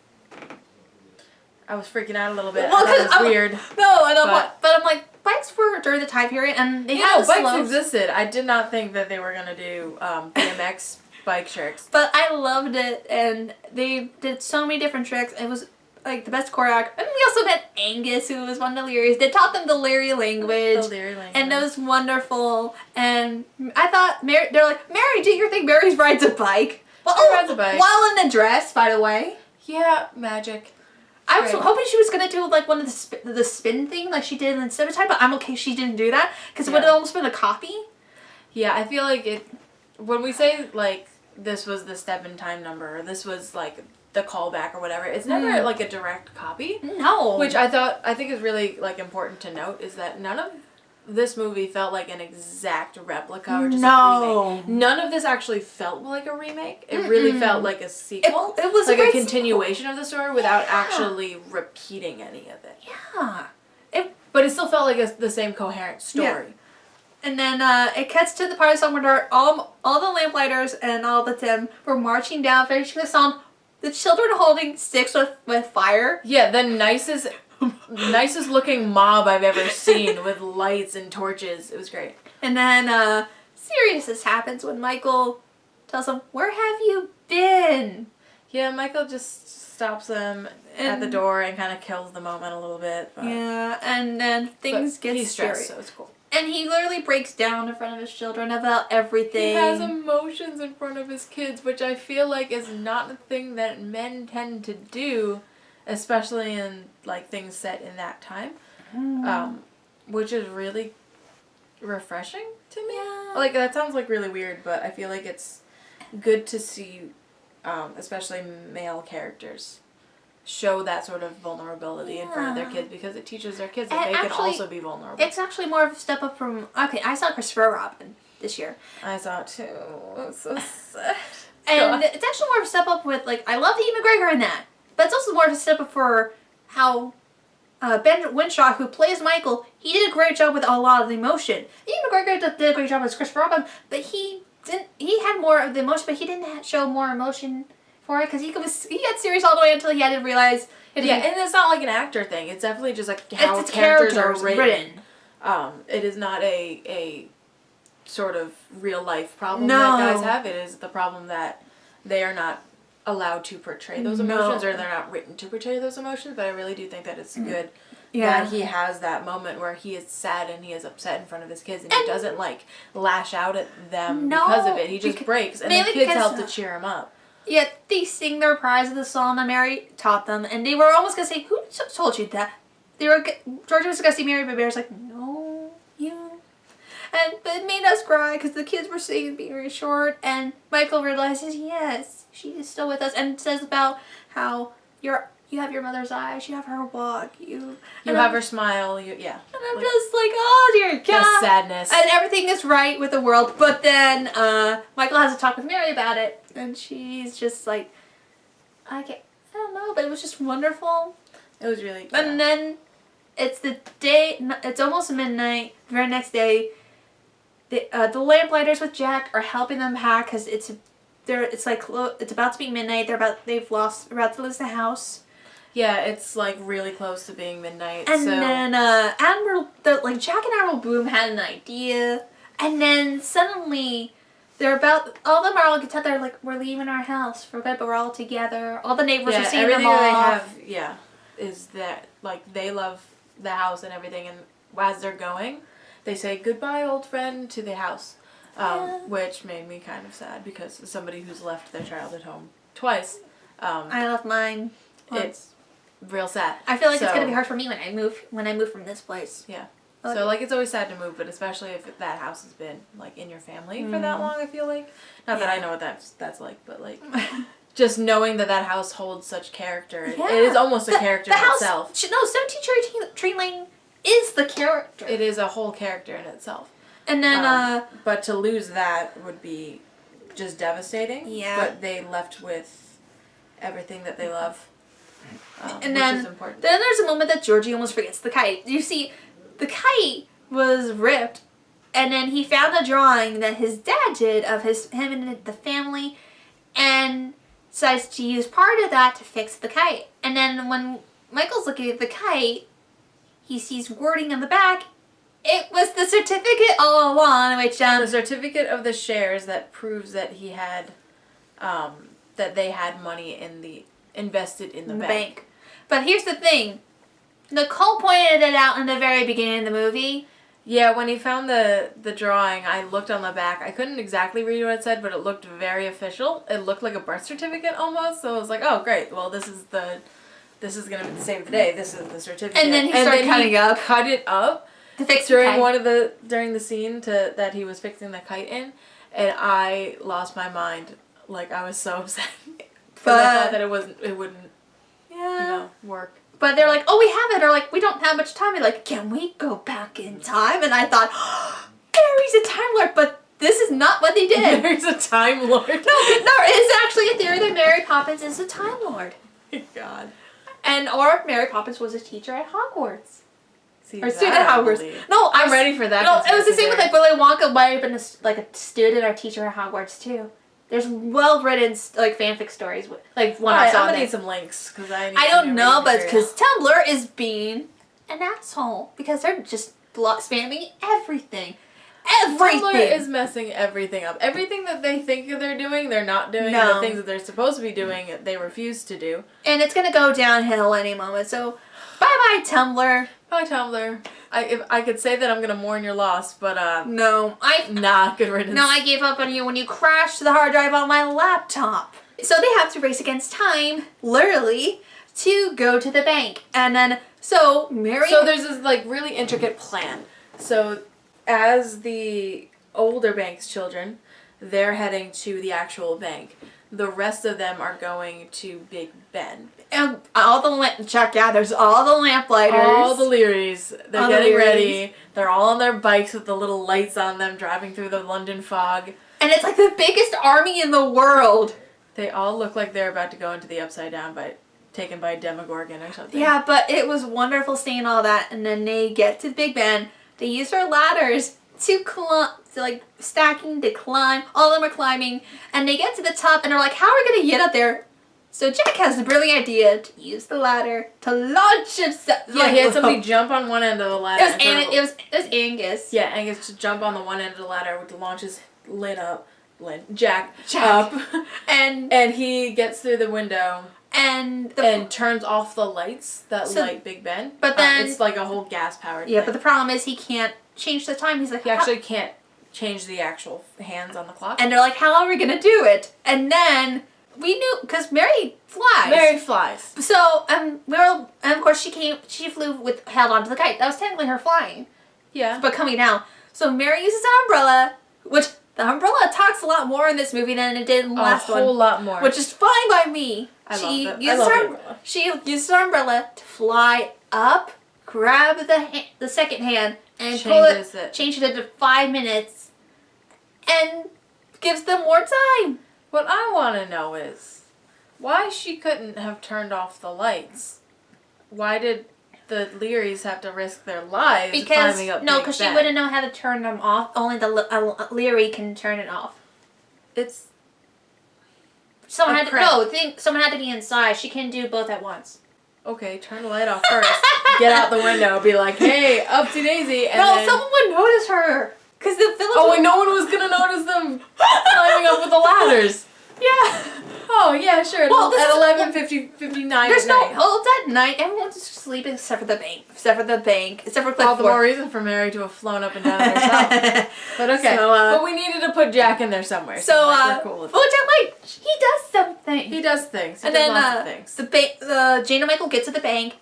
I was freaking out a little bit. Well, that was weird. No, but I'm like, bikes were during the time period, and they had the bikes slopes. existed. I did not think that they were gonna do BMX bike tricks. But I loved it, and they did so many different tricks. It was the best choreography. And we also had Angus, who was one of the Learys. They taught them the Leary language. And it was wonderful. And I thought, they're like, Mary, do your thing. Mary rides a bike. Rides a bike. While in the dress, by the way. Yeah, magic. I was hoping she was going to do one of the spin thing like she did in Cinema Time, but I'm okay she didn't do that because it would have almost been a copy. Yeah, I feel like when we say this was the step in time number, or this was the callback or whatever, it's never a direct copy. No. Which I think is really important to note is that none of this movie felt like an exact replica or just a No. remake. None of this actually felt like a remake. It really felt like a sequel. It was like a a great continuation of the story without actually repeating any of it. Yeah. But it still felt like the same coherent story. Yeah. And then it cuts to the part of the song where all the lamplighters and all the Tim were marching down, finishing the song. The children holding sticks with fire. Yeah, the nicest looking mob I've ever seen with lights and torches. It was great. And then seriousness happens when Michael tells him, "Where have you been?" Yeah, Michael just stops them at the door and kind of kills the moment a little bit. But, yeah, and then things get he's stressed, scary. so it's cool. And he literally breaks down in front of his children about everything. He has emotions in front of his kids, which I feel like is not a thing that men tend to do, especially in like things set in that time, which is really refreshing to me. Yeah. Like that sounds like really weird, but I feel like it's good to see, especially male characters, show that sort of vulnerability in front of their kids because it teaches their kids that they can also be vulnerable. It's actually more of a step up from... Okay, I saw Christopher Robin this year. I saw it too. It was so sad. And it's actually more of a step up with, like, I love Ian McGregor in that. But it's also more of a step up for how Ben Winshaw, who plays Michael, he did a great job with a lot of the emotion. Ian McGregor did a great job as Christopher Robin, but he had more of the emotion, but he didn't show more emotion for it because he got serious all the way until he had to realize. And it's not like an actor thing. It's definitely just like how it's characters are written. written. It is not a sort of real life problem No. that guys have. It is the problem that they are not allowed to portray those emotions or they're not written to portray those emotions. But I really do think that it's good that he has that moment where he is sad and he is upset in front of his kids and he doesn't like lash out at them because of it. He just breaks and the kids help to cheer him up. Yeah, they sing their praises of the song that Mary taught them, and they were almost gonna say, "Who told you that?" Georgia was gonna see Mary, but Mary's like, "No, you." But it made us cry because the kids were singing being very short, and Michael realizes, yes, she is still with us, and says about how you have your mother's eyes, you have her walk, you have her smile, And I'm like, just like, oh dear God. The sadness. And everything is right with the world, but then Michael has a talk with Mary about it, and she's just like, I don't know, but it was just wonderful. It was really. And then it's it's almost midnight. The very next day, the lamplighters with Jack are helping them pack because it's about to be midnight. They're about to lose the house. Yeah, it's like really close to being midnight. And then Jack and Admiral Boom had an idea, and then suddenly all of them are all together, like, we're leaving our house for good, but we're all together. All the neighbors are seeing them off. Everything they have, is that like they love the house and everything, and as they're going, they say goodbye, old friend, to the house, which made me kind of sad because as somebody who's left their child at home twice, I left mine once. It's real sad. I feel like it's gonna be hard for me when I move from this place. Yeah. So, like, it's always sad to move, but especially if that house has been, like, in your family for that long, I feel like. Not that I know what that's like, but, like, just knowing that house holds such character. Yeah. It is almost a character in itself. 17 Tree Lane is the character. It is a whole character in itself. And then, but to lose that would be just devastating. Yeah. But they left with everything that they love, and which then, is important. Then there's a moment that Georgie almost forgets the kite. You see, the kite was ripped, and then he found a drawing that his dad did of him and the family, and decides to use part of that to fix the kite. And then when Michael's looking at the kite, he sees wording on the back. It was the certificate all along, which the certificate of the shares that proves that he had, that they had money invested in the bank. But here's the thing. Nicole pointed it out in the very beginning of the movie. Yeah, when he found the drawing, I looked on the back. I couldn't exactly read what it said, but it looked very official. It looked like a birth certificate almost. So I was like, oh great. Well, this is gonna be the same today. This is the certificate. And then he started cut it up to fix during the scene that he was fixing the kite in, and I lost my mind. Like, I was so upset. But I thought that it wouldn't work. But they're like, oh, we have it. Or like, we don't have much time. And like, can we go back in time? And I thought, Mary's a Time Lord. But this is not what they did. Mary's a Time Lord. No, it is actually a theory that Mary Poppins is a Time Lord. Oh my God. Or Mary Poppins was a teacher at Hogwarts. See, Or student at Hogwarts. No, I'm ready for that. No, it was the same with like Willy Wonka might have been a student or teacher at Hogwarts too. There's well-written like fanfic stories. Like one I saw. I'm gonna need some links because I don't know, but because Tumblr is being an asshole because they're just spamming everything. Tumblr is messing everything up. Everything that they think they're doing, they're not doing. No. And the things that they're supposed to be doing, they refuse to do. And it's gonna go downhill any moment. So, bye-bye Tumblr. Bye Tumblr. If I could say that I'm gonna mourn your loss, but no, good riddance. No, I gave up on you when you crashed the hard drive on my laptop. So they have to race against time, literally, to go to the bank, and then So there's this like really intricate plan. So as the older Banks children, they're heading to the actual bank. The rest of them are going to Big Ben. And all the there's all the lamplighters. All the Learys. They're getting ready. They're all on their bikes with the little lights on them driving through the London fog. And it's like the biggest army in the world. They all look like they're about to go into the Upside Down taken by a Demogorgon or something. Yeah, but it was wonderful seeing all that. And then they get to Big Ben. They use their ladders to stacking to climb. All of them are climbing. And they get to the top and they're like, how are we going to get up there? So Jack has the brilliant idea to use the ladder to launch himself. Yeah, he had somebody jump on one end of the ladder. It was Angus. Yeah, Angus to jump on the one end of the ladder to launch his Jack up. and he gets through the window. And turns off the lights that light Big Ben. But then it's like a whole gas-powered thing. Yeah, but the problem is he can't change the time. He's like, he actually can't change the actual hands on the clock. And they're like, how are we going to do it? And then we knew, because Mary flies. So, and of course she held onto the kite. That was technically her flying. Yeah. But coming down. So Mary uses an umbrella, which the umbrella talks a lot more in this movie than it did in the last one. A whole lot more. Which is fine by me. She uses her umbrella to fly up, grab the second hand, and change it into 5 minutes, and gives them more time. What I want to know is why she couldn't have turned off the lights. Why did the Learys have to risk their lives climbing up Big Ben? Because she wouldn't know how to turn them off. Only the Leary can turn it off. Someone had to be inside. She can do both at once. Okay, turn the light off first. Get out the window. Be like, hey, upsy daisy. And then someone would notice her. Because the village. Oh, and no one was gonna notice them climbing up with the ladders. Yeah. Oh yeah, sure. Well, at 11:59 there's no. Well, it's at night. Everyone's just sleeping except for the bank. Except for Cliff. All the more reason for Mary to have flown up and down herself. But okay. But we needed to put Jack in there somewhere. So we're cool with Jack, he does something. He does things. He does lots of things. The Jane and Michael get to the bank.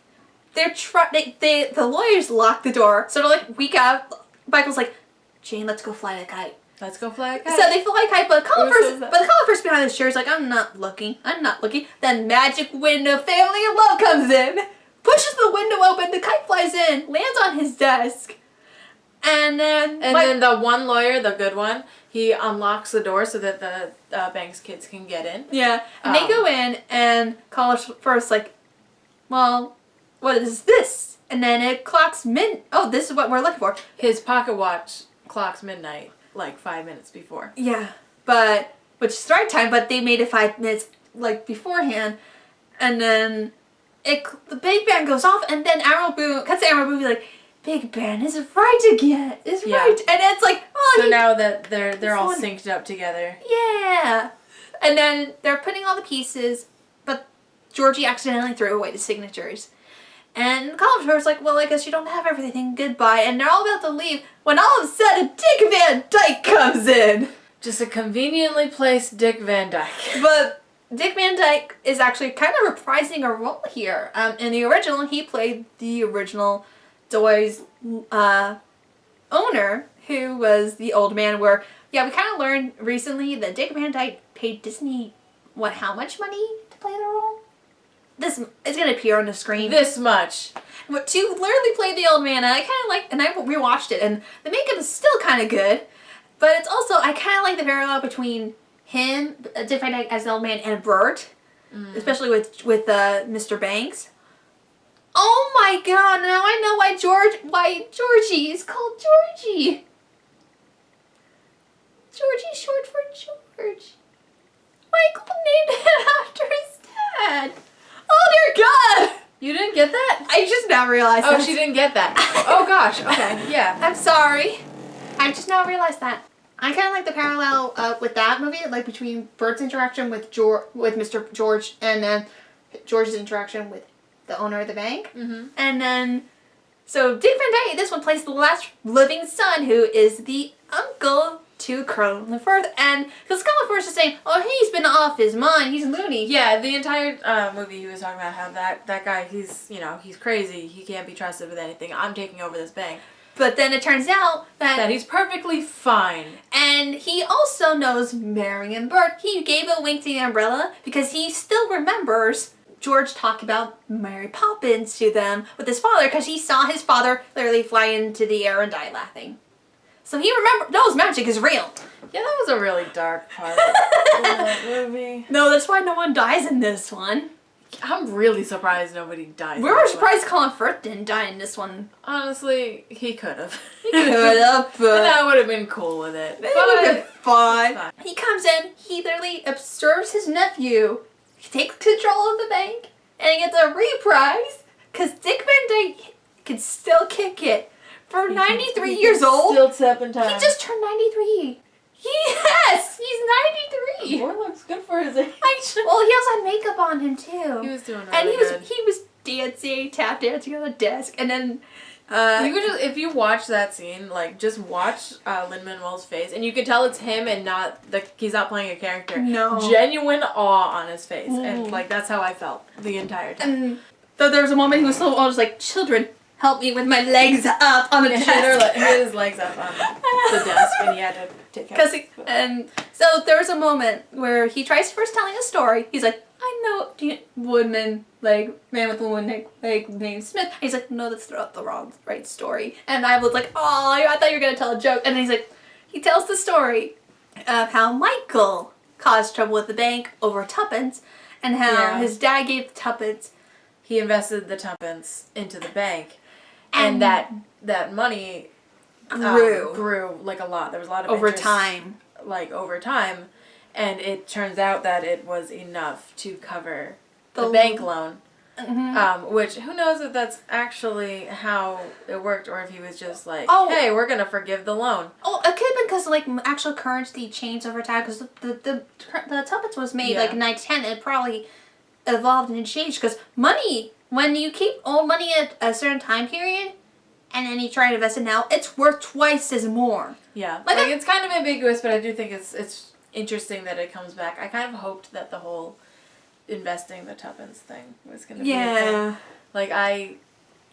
The lawyers lock the door. So they're like, we got. Michael's like, Jane, let's go fly the kite. Let's go fly a kite. So they fly a kite, but Colin behind the chair is like, I'm not looking. Then magic window, family and love comes in, pushes the window open, the kite flies in, lands on his desk, and then the one lawyer, the good one, he unlocks the door so that the Banks kids can get in. Yeah, and they go in, and Colin's first like, well, what is this? And then it clocks oh, this is what we're looking for. His pocket watch clocks midnight. Like 5 minutes before. Yeah, which is the right time, but they made it 5 minutes beforehand, and then the Big Ben goes off, and then Admiral Boone like, Big Ben is right again, right, and it's like, oh. So now that they're all synced up together. Yeah, and then they're putting all the pieces, but Georgie accidentally threw away the signatures. And Colin's like, well, I guess you don't have everything. Goodbye. And they're all about to leave when all of a sudden Dick Van Dyke comes in. Just a conveniently placed Dick Van Dyke. But Dick Van Dyke is actually kind of reprising a role here. In the original, he played the original Toys owner, who was the old man where, we kind of learned recently that Dick Van Dyke paid Disney, how much money to play the role? this is gonna appear on the screen. This much. But to literally play the old man, and I kind of like, and I rewatched it, and the makeup is still kind of good, but it's also, I kind of like the parallel between him, different as the old man, and Bert, especially with Mr. Banks. Oh my god, now I know why Georgie is called Georgie. Georgie's short for George. Michael named it after his dad. Oh dear God! You didn't get that? I just now realized Oh, that. she didn't get that. Oh gosh, okay, yeah. I'm sorry. I just now realized that. I kind of like the parallel with that movie, like between Bert's interaction with Mr. George and then George's interaction with the owner of the bank. Mm-hmm. And then, so Dick Van Dyke, this one plays the last living son who is the uncle to Colonel Firth. And because Colonel Firth is saying, oh, he's been off his mind, he's loony. Yeah, the entire movie he was talking about how that guy, he's crazy, he can't be trusted with anything, I'm taking over this bank. But then it turns out That he's perfectly fine. and he also knows Mary and Bert. He gave a wink to the umbrella because he still remembers George talked about Mary Poppins to them with his father because he saw his father literally fly into the air and die laughing. So he knows magic is real. Yeah, that was a really dark part of that movie. No, that's why no one dies in this one. I'm really surprised nobody died. We were surprised Colin Firth didn't die in this one. Honestly, he could have. He could have, but... And I would have been cool with it. It would have been fun. Fine. He comes in, he literally observes his nephew, he takes control of the bank, and he gets a reprise, because Dick Van Dyke can still kick it. For 93 years old, Still step in time. he just turned 93. Yes, he's 93. Boy looks good for his age. Well, he also had makeup on him too. He was doing really and good. he was dancing, tap dancing on the desk, and then You could just, if you watch that scene, like, just watch Lin-Manuel's face, and you can tell it's him and not he's not playing a character. No. Genuine awe on his face, and like that's how I felt the entire time. And so there was a moment he was so old, was like, children, help me with my legs up on the He desk. had his legs up on the desk, and he had to take out. And so there was a moment where he tries first telling a story. He's like, I know woodman, like man with a wooden leg named Smith. And he's like, no, that's the right story. And I was like, oh, I thought you were gonna tell a joke. And then he's like, he tells the story of how Michael caused trouble with the bank over tuppence, and how his dad gave tuppence. He invested the tuppence into the bank, and that money grew like a lot. There was a lot of over interest, time. like over time, and it turns out that it was enough to cover the bank loan. Mm-hmm. Which who knows if that's actually how it worked, or if he was just like, Oh. hey, we're gonna forgive the loan. Oh, it could have been because like actual currency changed over time. Because the tuppence was made like in 1910, it probably evolved and changed. Because money, when you keep old money at a certain time period, and then you try to invest it now, it's worth twice as more. Yeah, Like it's kind of ambiguous, but I do think it's interesting that it comes back. I kind of hoped that the whole investing the tuppence thing was going to be a thing. Like, I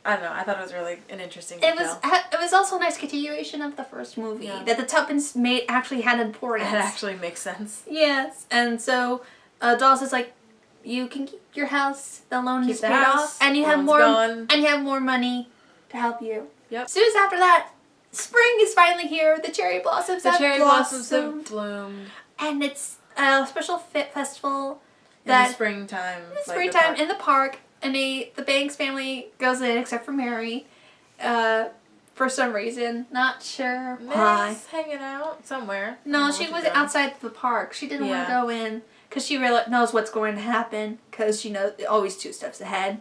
don't know, I thought it was really an interesting detail. It was also a nice continuation of the first movie. Yeah. That the tuppence actually had importance. It actually makes sense. Yes, and so Dawes is like, you can keep your house, the loan is the paid house, off, and you have loan's more money to help you. Yep. Soon as after that, spring is finally here. The cherry blossoms have bloomed. And it's a special festival In the springtime. in the park, and the Banks family goes in except for Mary, for some reason. Not sure why. Mary's hanging out somewhere. No, she was outside the park. She didn't want to go in because she really knows what's going to happen because she knows always 2 steps ahead.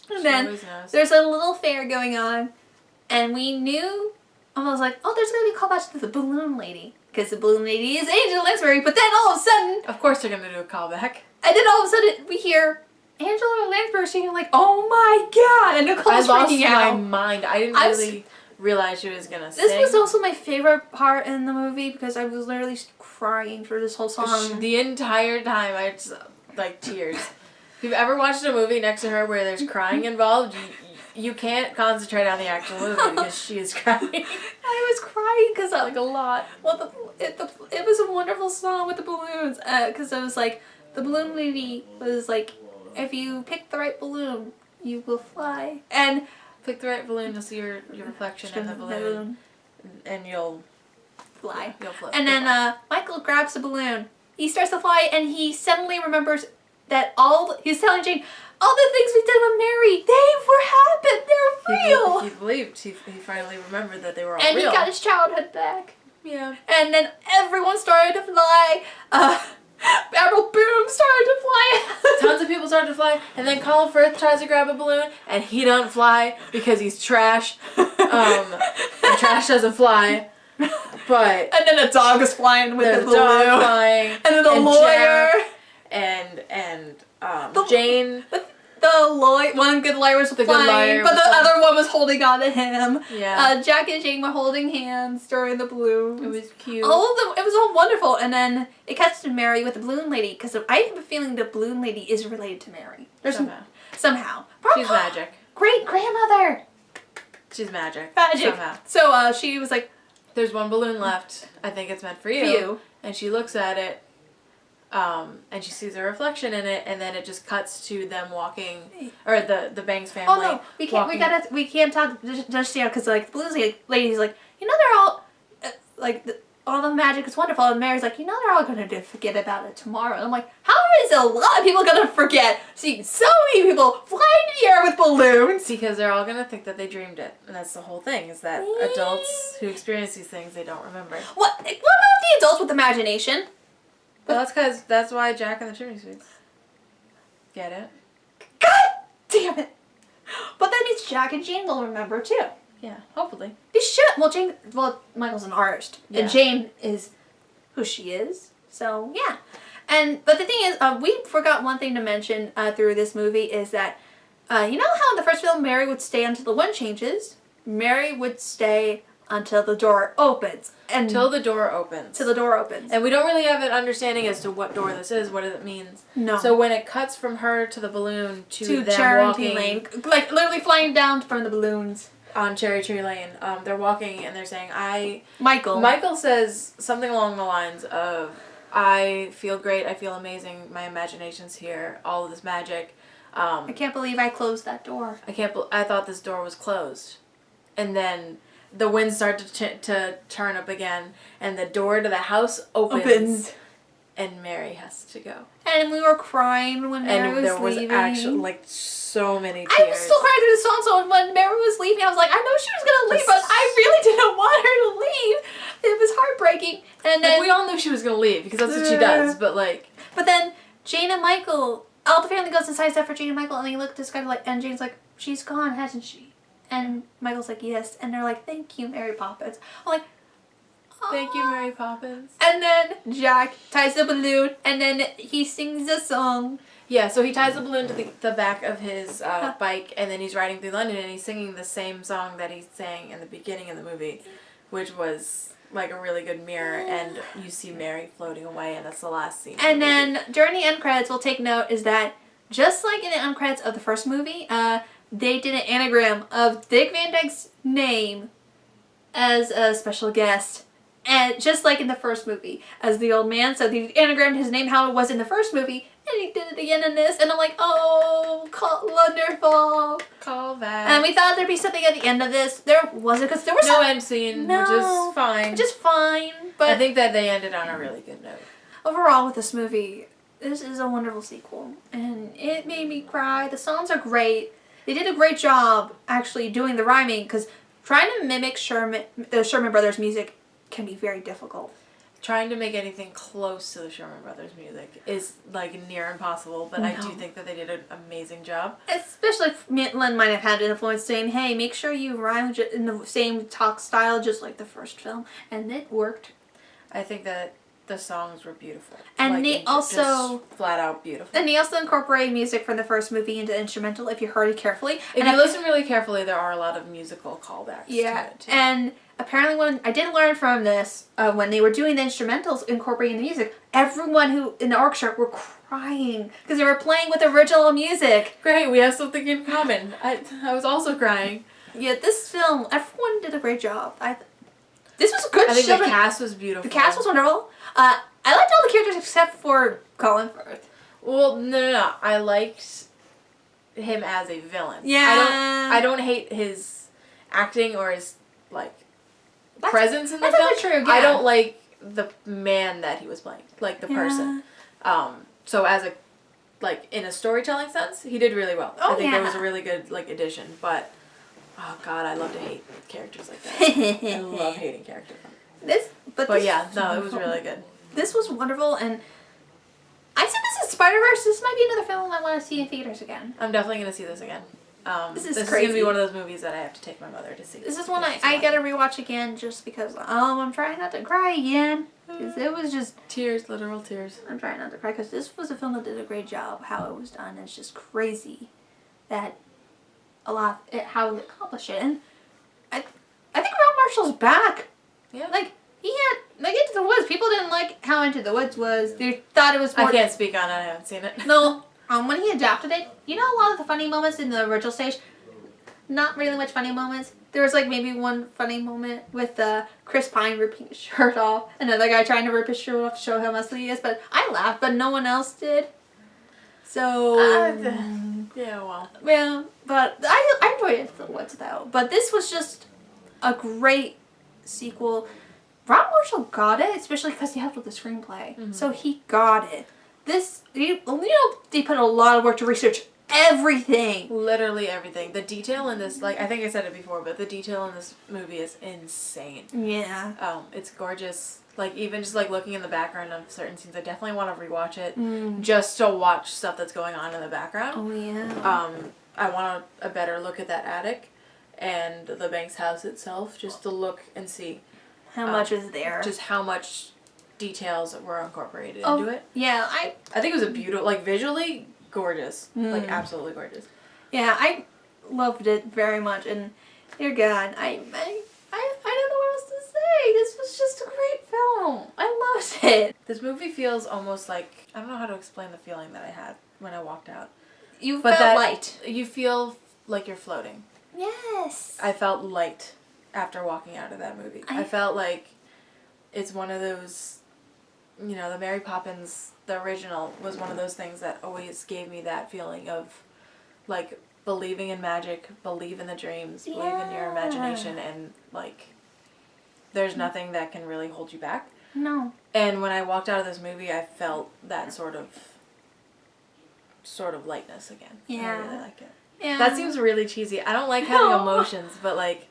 And then there's a little fair going on, and we knew, I was like, oh, there's going to be a callback to the balloon lady, because the balloon lady is Angela Lansbury, but then all of a sudden... Of course they're going to do a callback. And then all of a sudden we hear Angela Lansbury singing like, oh my god, and Nicole's freaking out. I lost my mind. I didn't really realize she was going to sing. This was also my favorite part in the movie, because I was literally crying for this whole song. The entire time, I just, like, tears. If you've ever watched a movie next to her where there's crying involved, you can't concentrate on the actual movie because she is crying. I was crying because like a lot. Well, it was a wonderful song with the balloons, because it was like the balloon lady was like if you pick the right balloon, you will fly. And pick the right balloon, you'll see your reflection in the balloon, and you'll fly. You'll float. And then Michael grabs the balloon. He starts to fly, and he suddenly remembers that he's telling Jane, all the things we did with Mary, they were happened. They're real. He believed. He finally remembered that they were all and real. And he got his childhood back. Yeah. And then everyone started to fly. Admiral Boom started to fly. Tons of people started to fly, and then Colin Firth tries to grab a balloon, and he don't fly because he's trash. And trash doesn't fly. But and then a dog is flying with the balloon. Dog flying. And then the lawyer. Jack and Jane. One good liar was flying, but the other one was holding on to him. Yeah. Jack and Jane were holding hands during the balloon. It was cute. All of them. It was all wonderful. And then it cuts to Mary with the balloon lady, because I have a feeling the balloon lady is related to Mary. Somehow. She's magic. Great grandmother. She's magic. Somehow. So she was like, "There's one balloon left. I think it's meant for you." And she looks at it. And she sees a reflection in it, and then it just cuts to them walking, or the Banks family. Oh no, we can't talk just yet, because like the balloon lady's like, they're all all the magic is wonderful, and Mary's like, they're all gonna forget about it tomorrow. And I'm like, how is a lot of people gonna forget seeing so many people fly in the air with balloons? Because they're all gonna think that they dreamed it, and that's the whole thing, is that adults who experience these things, they don't remember. What about the adults with imagination? Well, that's why Jack and the Chimney Sweeps. Get it? God damn it! But that means Jack and Jane will remember too. Yeah, hopefully. They should. Well, Michael's an artist, and Jane is who she is. So yeah, but the thing is, we forgot one thing to mention through this movie is that you know how in the first film Mary would stay until the wind changes. Mary would stay until the door opens. Till the door opens. Till the door opens. And we don't really have an understanding as to what door this is, what it means. No. So when it cuts from her to the balloon to them Charity walking... Lane. Like, literally flying down from the balloons. On Cherry Tree Lane. They're walking and they're saying, Michael says something along the lines of, I feel great, I feel amazing, my imagination's here, all of this magic. I can't believe I closed that door. I thought this door was closed. And then... the winds start to turn up again, and the door to the house opens. And Mary has to go. And we were crying when Mary was leaving. And there was actually, so many tears. I was still crying through the song, so when Mary was leaving, I was like, I know she was going to leave, but I really didn't want her to leave. It was heartbreaking. And then... we all knew she was going to leave, because that's what she does, but But then, Jane and Michael, all the family goes inside except for Jane and Michael, and they look at this guy and Jane's like, she's gone, hasn't she? And Michael's like, yes. And they're like, thank you, Mary Poppins. I'm like, aww. Thank you, Mary Poppins. And then Jack ties the balloon, and then he sings a song. Yeah, so he ties the balloon to the back of his bike, and then he's riding through London, and he's singing the same song that he sang in the beginning of the movie, which was like a really good mirror, and you see Mary floating away, and that's the last scene. And then during the end credits, we'll take note is that just like in the end credits of the first movie, they did an anagram of Dick Van Dyke's name as a special guest. And just like in the first movie, as the old man. So they anagrammed his name how it was in the first movie, and he did it again in this. And I'm like, oh, wonderful. Call that. And we thought there'd be something at the end of this. There wasn't, because there was no end scene, which is fine. Just fine. But I think that they ended on a really good note. Overall, with this movie, this is a wonderful sequel. And it made me cry. The songs are great. They did a great job actually doing the rhyming, because trying to mimic the Sherman Brothers music can be very difficult. Trying to make anything close to the Sherman Brothers music is near impossible, but I do think that they did an amazing job. Especially if Lynn might have had an influence saying, hey, make sure you rhyme in the same talk style just like the first film, and it worked. I think that the songs were beautiful. And they also... just flat out beautiful. And they also incorporated music from the first movie into the instrumental, if you heard it carefully. If you listen really carefully, there are a lot of musical callbacks to it, too. And apparently when... I did learn from this, when they were doing the instrumentals, incorporating the music, everyone who in the orchestra were crying, because they were playing with original music. Great, we have something in common. I was also crying. Yeah, this film, everyone did a great job. This was a good show. I think the cast was beautiful. The cast was wonderful. I liked all the characters except for Colin Firth. Well, no. I liked him as a villain. Yeah. I don't hate his acting or his, like, presence in the film. That's true, yeah. I don't like the man that he was playing, like the person. So as a, like, in a storytelling sense, he did really well. Oh, I think yeah. that was a really good, like, addition. But, oh God, I love to hate characters like that. I love hating characters. But yeah, no, it was really good. This was wonderful, and I said this is Spider-Verse. This might be another film I want to see in theaters again. I'm definitely going to see this again. This is crazy. crazy. Going to be one of those movies that I have to take my mother to see. This is one I got to rewatch again just because I'm trying not to cry again. Because it was just... Tears, literal tears. I'm trying not to cry because this was a film that did a great job how it was done. It's just crazy that how it accomplished it. And I think Ralph Marshall's back. Yeah. Like, he had... Like, Into the Woods. People didn't like how Into the Woods was. They thought it was more... I can't speak on it. I haven't seen it. No. When he adapted it, you know a lot of the funny moments in the original stage? Not really much funny moments. There was like maybe one funny moment with Chris Pine ripping his shirt off. Another guy trying to rip his shirt off to show how muscly he is. But I laughed, but no one else did. So... yeah, well. Yeah, but I enjoyed Into the Woods though. But this was just a great sequel. Rob Marshall got it, especially because he helped with the screenplay. Mm-hmm. So he got it. This, they put a lot of work to research everything. Literally everything. The detail in this, like, I think I said it before, but the detail in this movie is insane. Yeah. It's gorgeous. Like, even just, like, looking in the background of certain scenes, I definitely want to rewatch it just to watch stuff that's going on in the background. Oh, yeah. I want a better look at that attic and the Banks house itself, just to look and see how much is there. Just how much details were incorporated into it. Yeah, I think it was a beautiful, like, visually gorgeous. Like, absolutely gorgeous. Yeah, I loved it very much, and dear God, I don't know what else to say. This was just a great film. I loved it. This movie feels almost like, I don't know how to explain the feeling that I had when I walked out. You felt light. You feel like you're floating. Yes. I felt light after walking out of that movie. I felt like it's one of those, you know, the Mary Poppins, the original, was one of those things that always gave me that feeling of, like, believing in magic, believe in the dreams, believe in your imagination, and, like, there's nothing that can really hold you back. No. And when I walked out of this movie, I felt that sort of lightness again. Yeah. I really like it. Yeah. That seems really cheesy. I don't like having emotions, but, like,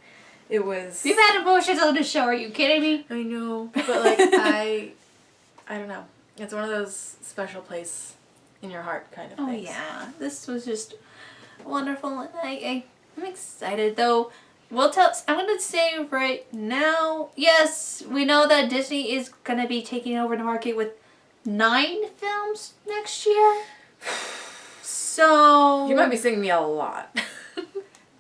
it was... You've had emotions on this show, are you kidding me? I know. But, like, I don't know. It's one of those special place in your heart kind of things. Oh, yeah. This was just wonderful, and I'm excited, though. I'm going to say right now, yes, we know that Disney is going to be taking over the market with 9 films next year. So... You might be singing me a lot.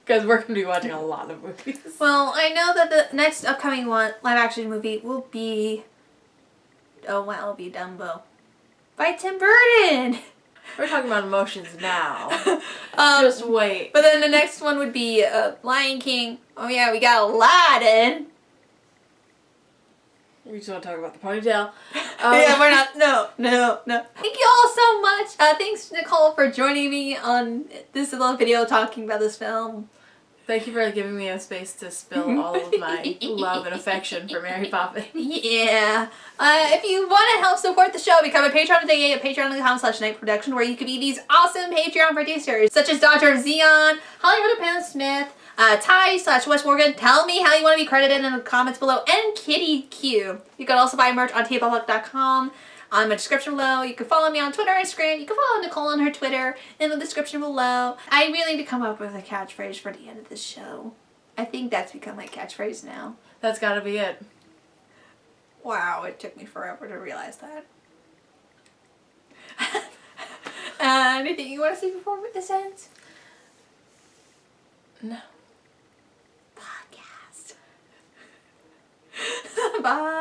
Because we're going to be watching a lot of movies. Well, I know that the next upcoming live-action movie will be... Oh, wow, it'll be Dumbo. By Tim Burton! We're talking about emotions now. Just wait. But then the next one would be Lion King. Oh, yeah, we got Aladdin. We just want to talk about the ponytail. Yeah, we're not... No. Thank you all so much. Thanks, Nicole, for joining me on this little video talking about this film. Thank you for giving me a space to spill all of my love and affection for Mary Poppins. Yeah. If you want to help support the show, become a patron today at patreon.com/nightproduction, where you can be these awesome Patreon producers, such as Dr. Zeon, Hollywood Panda Smith, Ty/Wes Morgan. Tell me how you want to be credited in the comments below, and Kitty Q. You can also buy merch on tableluck.com. On my description below. You can follow me on Twitter and Instagram. You can follow Nicole on her Twitter in the description below. I really need to come up with a catchphrase for the end of this show. I think that's become my catchphrase now. That's gotta be it. Wow, it took me forever to realize that. Anything you want to say before this ends? No. Podcast. Bye.